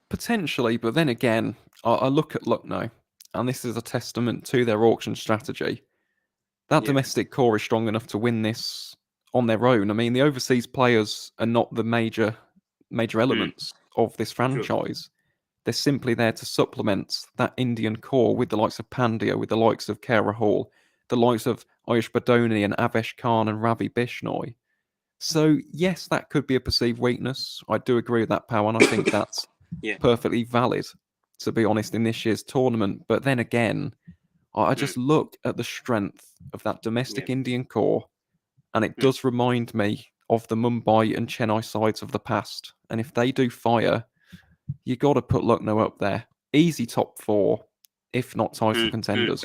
Potentially, but then again, I look at Lucknow, and this is a testament to their auction strategy. That Yeah. domestic core is strong enough to win this on their own. I mean, the overseas players are not the major Hmm. elements of this True. franchise. They're simply there to supplement that Indian core with the likes of Pandya, with the likes of Kara Hall, the likes of Ayush Badoni and Avesh Khan and Ravi Bishnoi. So, yes, that could be a perceived weakness. I do agree with that, Pawan. I think that's Yeah. perfectly valid, to be honest, in this year's tournament. But then again, I Hmm. just look at the strength of that Yeah. domestic Indian core, and it Hmm. does remind me of the Mumbai and Chennai sides of the past. And if they do fire, you got to put Lucknow up there. Easy top four, if not title Hmm. Hmm. contenders.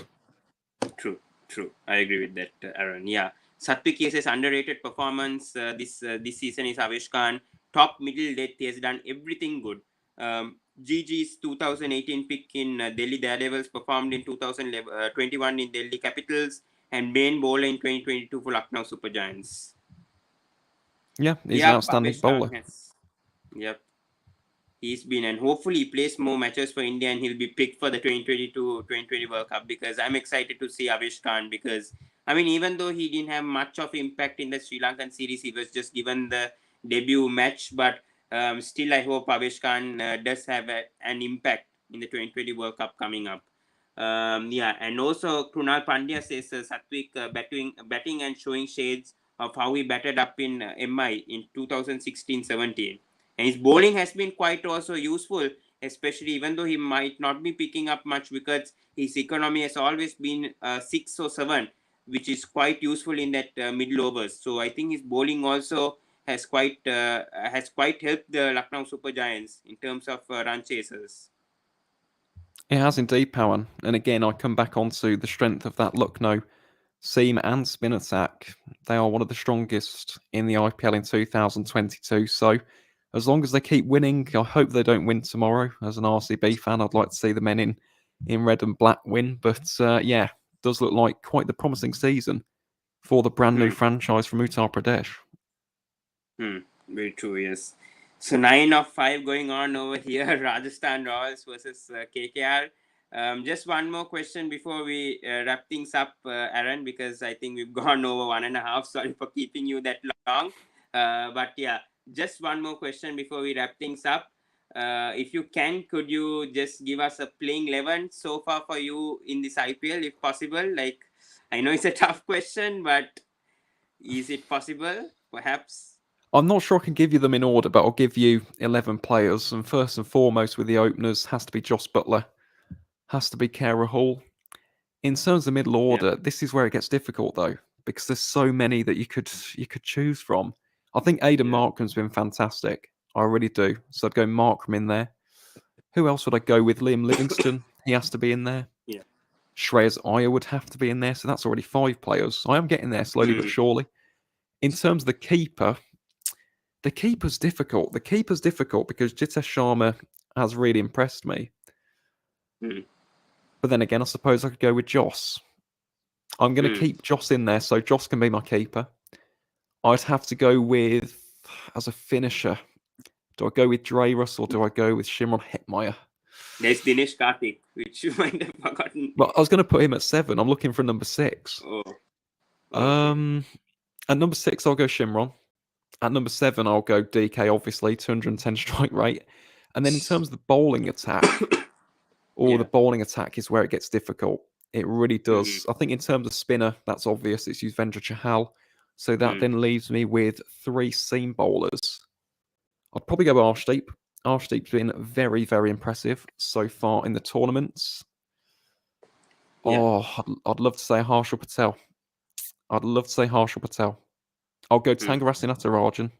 True, true. I agree with that, Aaron. Yeah, Satwik Yesa's underrated performance this season is Avesh Khan. Top middle depth, he has done everything good. GG's 2018 pick in Delhi Daredevils performed in 2021 in Delhi Capitals and main bowler in 2022 for Lucknow Super Giants. Yeah, he's an Yep, outstanding Avesh Khan bowler. has. Yep. He's been, and hopefully he plays more matches for India and he'll be picked for the 2022-2020 World Cup, because I'm excited to see Avesh Khan, because I mean, even though he didn't have much of impact in the Sri Lankan series, he was just given the debut match, but still I hope Avesh Khan does have an impact in the 2020 World Cup coming up. Yeah, and also Krunal Pandya says Satwik batting and showing shades of how he batted up in MI in 2016-17, and his bowling has been quite also useful, especially even though he might not be picking up much wickets. His economy has always been 6 or 7, which is quite useful in that middle overs. So I think his bowling also has quite helped the Lucknow Super Giants in terms of run chasers. It has indeed, Pawan. And again, I come back onto the strength of that Lucknow seam and spin attack. They are one of the strongest in the IPL in 2022. So, as long as they keep winning, I hope they don't win tomorrow. As an RCB fan, I'd like to see the men in red and black win. But yeah, does look like quite the promising season for the brand new Hmm. franchise from Uttar Pradesh. Very true, yes. So 9 of 5 going on over here. Rajasthan Royals versus KKR. Just one more question before we wrap things up, Aaron, because I think we've gone over 1.5. Sorry for keeping you that long. But yeah, just one more question before we wrap things up. If you can, could you just give us a playing 11 so far for you in this IPL, if possible? Like, I know it's a tough question, but is it possible? Perhaps. I'm not sure I can give you them in order, but I'll give you 11 players. And first and foremost, with the openers, has to be Joss Butler, has to be Kara Hall. In terms of the middle Yeah. order, this is where it gets difficult though, because there's so many that you could choose from. I think Aidan Yeah. Markram's been fantastic. I really do. So I'd go Markram in there. Who else would I go with? Liam Livingston. He has to be in there. Yeah. Shreyas Iyer would have to be in there. So that's already 5 players. I am getting there slowly but Mm. surely. In terms of the keeper's difficult. The keeper's difficult because Jitesh Sharma has really impressed me. Mm. But then again, I suppose I could go with Joss. I'm going to Mm. keep Joss in there, so Joss can be my keeper. I'd have to go with, as a finisher, do I go with Dre Russ or do I go with Shimron Hetmeyer? There's Dinesh Karthik, which you might have forgotten. Well, I was going to put him at 7. I'm looking for number 6. Oh, okay. Um, at number 6, I'll go Shimron. At number 7, I'll go DK, obviously, 210 strike rate. And then in terms of the bowling attack, the Yeah. bowling attack is where it gets difficult. It really Mm-hmm. does. I think in terms of spinner, that's obvious. It's Yuzvendra Chahal. So that Mm. then leaves me with 3 seam bowlers. I'd probably go Arshdeep. Arshdeep's been very, very impressive so far in the tournaments. Yeah. Oh, I'd love to say Harshal Patel. I'd love to say Harshal Patel. I'll go Mm. Tangarasan Natarajan.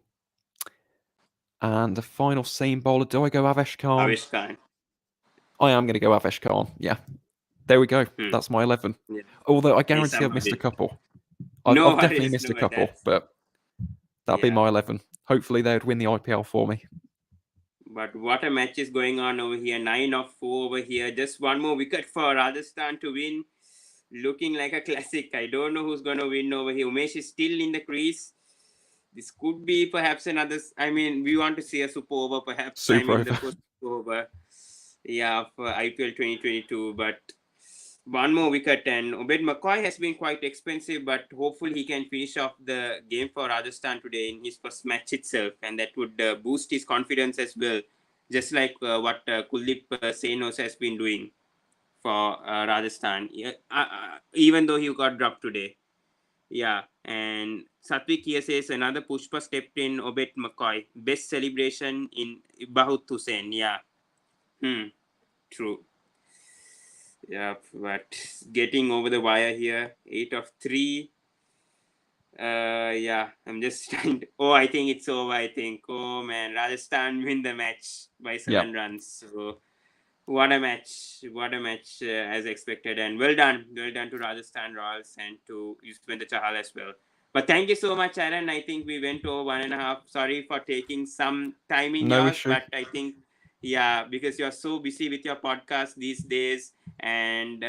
And the final seam bowler, do I go Avesh Khan? Avesh Khan. I am going to go Avesh Khan. Yeah. There we go. Mm. That's my 11. Yeah. Although I I guarantee I've somehow missed a did. couple. No I've definitely worries. missed a No, couple, that's but that'd be yeah. my 11. Hopefully they'd win the IPL for me. But what a match is going on over here. 9 of 4 over here. Just one more wicket for Rajasthan to win. Looking like a classic. I don't know who's going to win over here. Umesh is still in the crease. This could be perhaps another. I mean, we want to see a super over, perhaps. I Super mean, the over. first super over. Yeah, for IPL 2022. But one more wicket, and Obed McCoy has been quite expensive, but hopefully he can finish off the game for Rajasthan today in his first match itself, and that would boost his confidence as well, just like what Kuldeep Senos has been doing for Rajasthan, yeah, even though he got dropped today. Yeah, and Satvik here says another Pushpa stepped in Obed McCoy. Best celebration in Bahut Hussain. Yeah, true. Yeah, but getting over the wire here. 8 of 3. Yeah, I'm just trying to. Oh, I think it's over. I think. Oh man, Rajasthan win the match by Yep. 7 runs. So what a match! What a match as expected, and well done to Rajasthan Royals and to Yuzvendra Chahal as well. But thank you so much, Aaron. I think we went over 1.5. Sorry for taking some time in No yours, issue. but I think yeah, because you're so busy with your podcast these days, and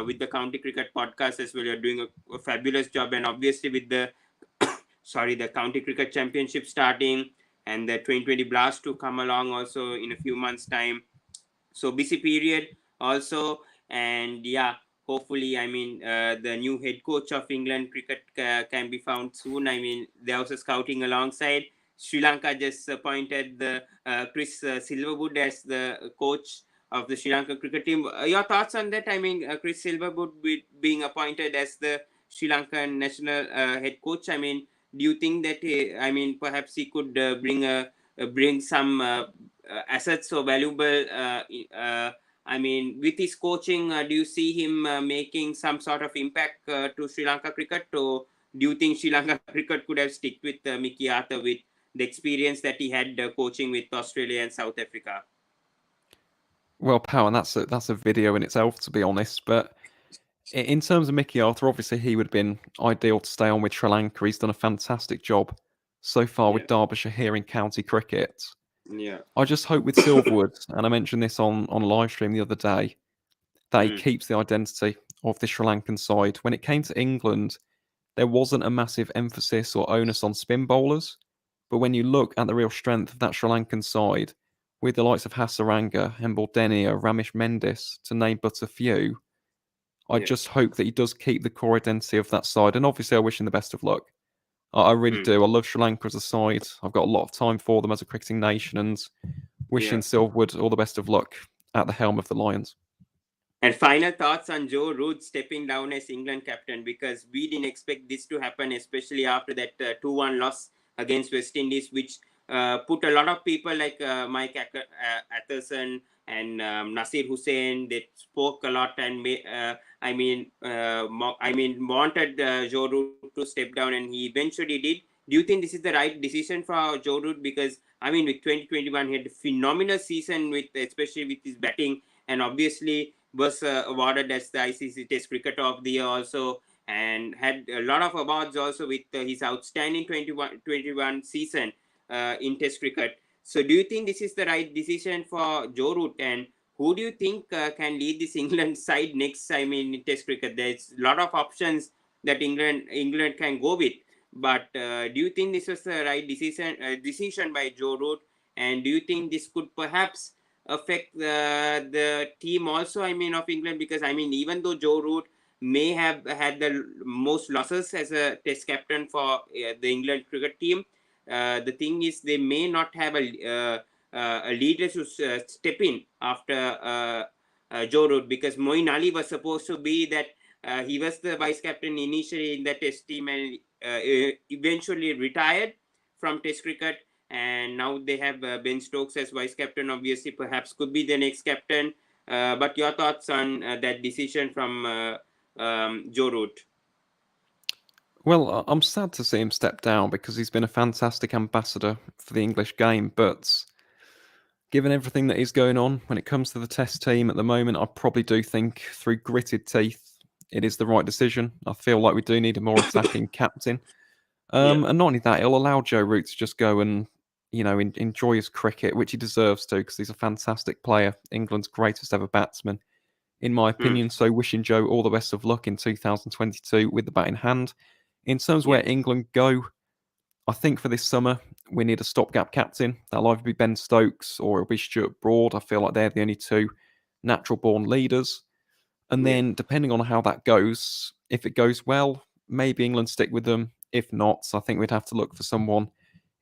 with the county cricket podcast as well, you're doing a fabulous job, and obviously with the sorry, the county cricket championship starting and the 2020 blast to come along also in a few months time, so busy period also. And yeah, hopefully, I mean, the new head coach of England cricket can be found soon. I mean, they're also scouting alongside. Sri Lanka just appointed the Chris Silverwood as the coach of the Sri Lanka cricket team. Your thoughts on that? I mean, Chris Silverwood being appointed as the Sri Lankan national head coach. I mean, do you think that I mean, perhaps he could bring some assets so valuable? I mean, with his coaching, do you see him making some sort of impact to Sri Lanka cricket, or do you think Sri Lanka cricket could have stick with Mickey Arthur with the experience that he had coaching with Australia and South Africa? Well, Power, and that's a video in itself, to be honest. But in terms of Mickey Arthur, obviously he would have been ideal to stay on with Sri Lanka. He's done a fantastic job so far Yeah, with Derbyshire here in county cricket. yeah, I just hope with Silverwood, and I mentioned this on live stream the other day, that he mm, keeps the identity of the Sri Lankan side. When it came to England, there wasn't a massive emphasis or onus on spin bowlers. But when you look at the real strength of that Sri Lankan side, with the likes of Hasaranga, Hembaldenia, Ramesh Mendis, to name but a few, I yeah, just hope that he does keep the core identity of that side. And obviously, I wish him the best of luck. I really mm, do. I love Sri Lanka as a side. I've got a lot of time for them as a cricketing nation, and wishing yeah. Silverwood all the best of luck at the helm of the Lions. And final thoughts on Joe Root stepping down as England captain, because we didn't expect this to happen, especially after that 2-1 loss against West Indies, which put a lot of people like Mike Atherson and Nasir Hussain. They spoke a lot and I mean wanted Joe Root to step down, and he eventually did. Do you think this is the right decision for Joe Root? Because I mean, with 2021, he had a phenomenal season with, especially with his batting, and obviously was awarded as the ICC Test Cricketer of the Year also, and had a lot of awards also with his outstanding 21 season in Test cricket. So, do you think this is the right decision for Joe Root, and who do you think can lead this England side next? I mean, in Test cricket, there's a lot of options that England can go with. But do you think this was the right decision by Joe Root, and do you think this could perhaps affect the team also, I mean, of England? Because I mean, even though Joe Root may have had the most losses as a test captain for the England cricket team, the thing is they may not have a leader to step in after Joe Root, because Moeen Ali was supposed to be that he was the vice captain initially in the test team, and eventually retired from test cricket, and now they have Ben Stokes as vice captain. Obviously, perhaps could be the next captain. But your thoughts on that decision from Joe Root? Well, I'm sad to see him step down because he's been a fantastic ambassador for the English game. But given everything that is going on when it comes to the Test team at the moment, I probably do think through gritted teeth it is the right decision. I feel like we do need a more attacking captain. Yeah. And not only that, it'll allow Joe Root to just go and, enjoy his cricket, which he deserves to, because he's a fantastic player, England's greatest ever batsman, in my Hmm. opinion. So wishing Joe all the best of luck in 2022 with the bat in hand. In terms of Yeah. where England go, I think for this summer, we need a stopgap captain. That'll either be Ben Stokes or it'll be Stuart Broad. I feel like they're the only two natural born leaders. And then, depending on how that goes, if it goes well, maybe England stick with them. If not, I think we'd have to look for someone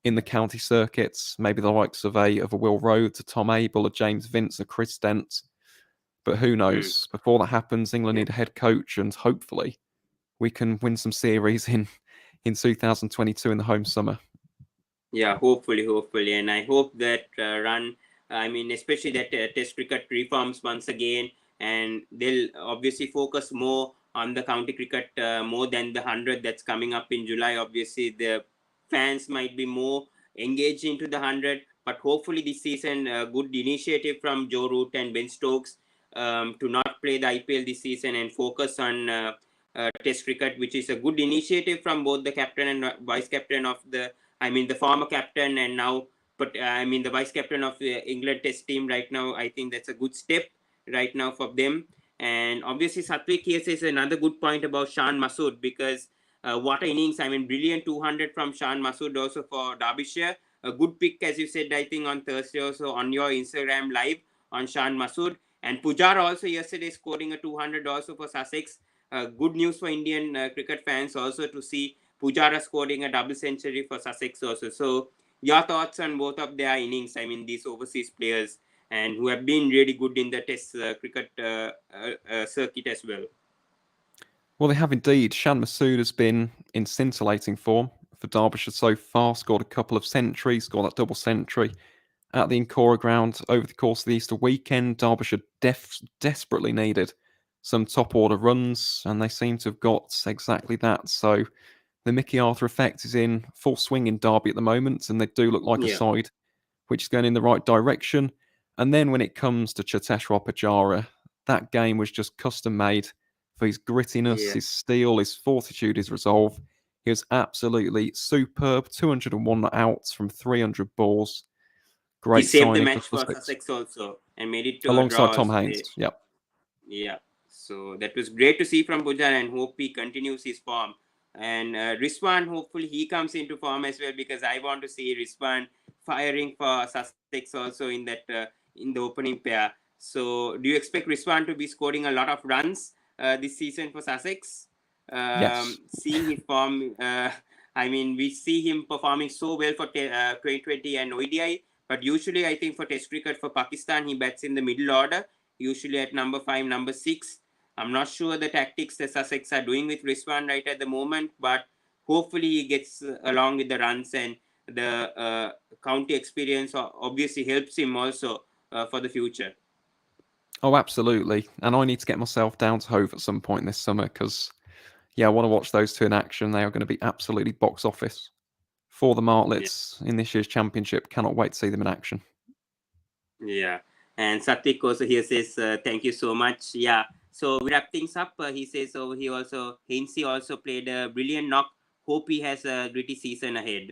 in the county circuits, maybe the likes of a Will Rhodes, a Tom Abel, a James Vince, a Chris Dent. But who knows? Before that happens, England need a head coach, and hopefully we can win some series in 2022 in the home summer. Yeah, hopefully, and I hope that run. I mean, especially that Test cricket reforms once again, and they'll obviously focus more on the county cricket more than the 100 that's coming up in July. Obviously, the fans might be more engaged into the 100, but hopefully this season, a good initiative from Joe Root and Ben Stokes to not play the IPL this season and focus on Test cricket, which is a good initiative from both the captain and vice captain of the former captain and now, but the vice captain of the England Test team right now. I think that's a good step right now for them. And obviously, Satwik here says another good point about Shan Masood because what an innings! Brilliant 200 from Shan Masood also for Derbyshire. A good pick, as you said, I think on Thursday also on your Instagram live on Shan Masood. And Pujara also yesterday scoring a 200 also for Sussex. Good news for Indian cricket fans also to see Pujara scoring a double century for Sussex also. So your thoughts on both of their innings? These overseas players and who have been really good in the Test cricket circuit as well. Well, they have indeed. Shan Masood has been in scintillating form for Derbyshire so far, scored a couple of centuries, scored that double century at the Incora ground over the course of the Easter weekend. Derbyshire desperately needed some top order runs, and they seem to have got exactly that. So the Mickey Arthur effect is in full swing in Derby at the moment, and they do look like a side which is going in the right direction. And then when it comes to Cheteshwar Pujara, that game was just custom made for his grittiness, his steel, his fortitude, his resolve. He was absolutely superb. 201 outs from 300 balls. Great He saved the signing for match for Sussex. Sussex also and made it to a Alongside draw. Tom Haynes. Yep. Yeah. So that was great to see from Pujara and hope he continues his form. And Rizwan, hopefully he comes into form as well because I want to see Rizwan firing for Sussex also in that in the opening pair. So do you expect Rizwan to be scoring a lot of runs this season for Sussex? Yes. Seeing his form, we see him performing so well for 2020 and ODI, but usually I think for Test cricket for Pakistan, he bats in the middle order, usually at number 5, number 6. I'm not sure the tactics the Sussex are doing with Rizwan right at the moment, but hopefully he gets along with the runs and the county experience obviously helps him also for the future. Oh, absolutely. And I need to get myself down to Hove at some point this summer because, I want to watch those two in action. They are going to be absolutely box office for the Martlets in this year's championship. Cannot wait to see them in action. Yeah. And Satvik also here says, thank you so much. Yeah. So we wrap things up. He says over here also, Hainsey also played a brilliant knock. Hope he has a gritty season ahead.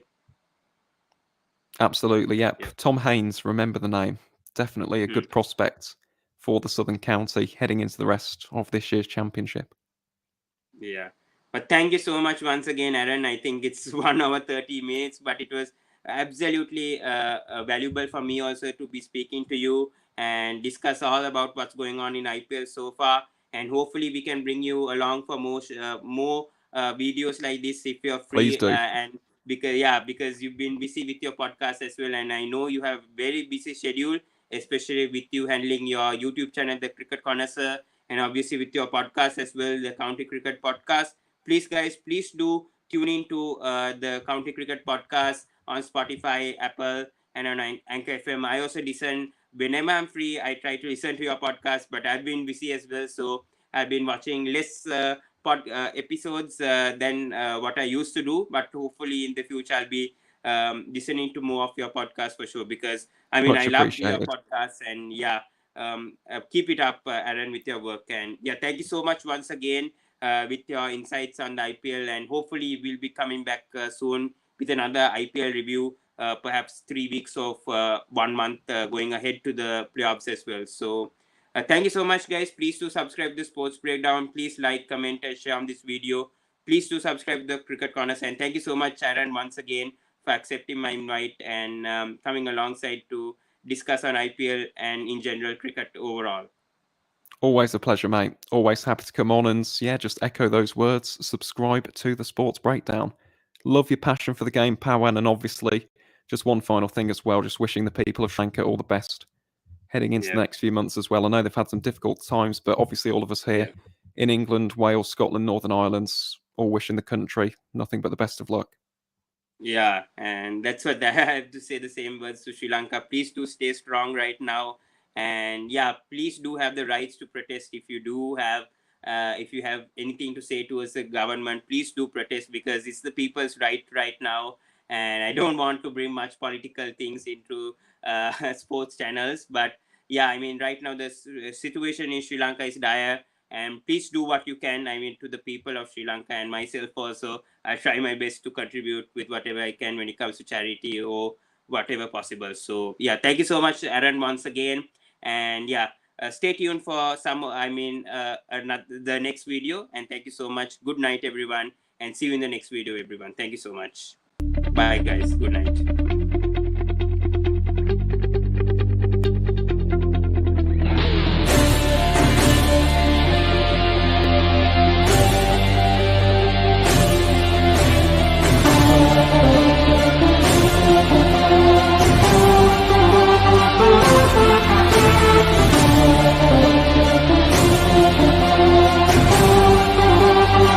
Absolutely, yep. Tom Haynes, remember the name. Definitely a good prospect for the Southern County heading into the rest of this year's championship. Yeah. But thank you so much once again, Aaron. I think it's 1 hour 30 minutes, but it was absolutely valuable for me also to be speaking to you and discuss all about what's going on in IPL so far. And hopefully we can bring you along for more videos like this if you're Please free. do. And because you've been busy with your podcast as well, and I know you have very busy schedule, especially with you handling your YouTube channel, the Cricket Connoisseur, and obviously with your podcast as well, the County Cricket Podcast. Please, guys, please do tune into the County Cricket Podcast on Spotify, Apple, and on Anchor FM. I also listen whenever I'm free. I try to listen to your podcast, but I've been busy as well, so I've been watching less episodes than what I used to do. But hopefully in the future, I'll be listening to more of your podcast for sure because I Much love your appreciated. podcast and keep it up, Aaron, with your work. And thank you so much once again with your insights on the IPL. And hopefully, we'll be coming back soon with another IPL review, perhaps 3 weeks of 1 month going ahead to the playoffs as well. So, thank you so much, guys. Please do subscribe to Sports Breakdown. Please like, comment, and share on this video. Please do subscribe to the Cricket Corners. And thank you so much, Aaron, once again for accepting my invite and coming alongside to discuss on IPL and in general cricket overall. Always a pleasure, mate. Always happy to come on and, yeah, just echo those words. Subscribe to the Sports Breakdown. Love your passion for the game, Pawan, and obviously, just one final thing as well, just wishing the people of Sri Lanka all the best heading into the Yeah, next few months as well. I know they've had some difficult times, but obviously all of us here yeah. in England, Wales, Scotland, Northern Ireland, all wishing the country nothing but the best of luck. Yeah, and that's what I have to say the same words to Sri Lanka. Please do stay strong right now. And yeah, please do have the rights to protest if you have anything to say to us, the government, please do protest because it's the people's right now. And I don't want to bring much political things into sports channels. But yeah, I mean, right now the situation in Sri Lanka is dire. And please do what you can, I mean, to the people of Sri Lanka and myself also. I try my best to contribute with whatever I can when it comes to charity or whatever possible. So yeah, thank you so much, Aaron, once again. And yeah, stay tuned for the next video. And thank you so much. Good night, everyone. And see you in the next video, everyone. Thank you so much. Bye, guys. Good night.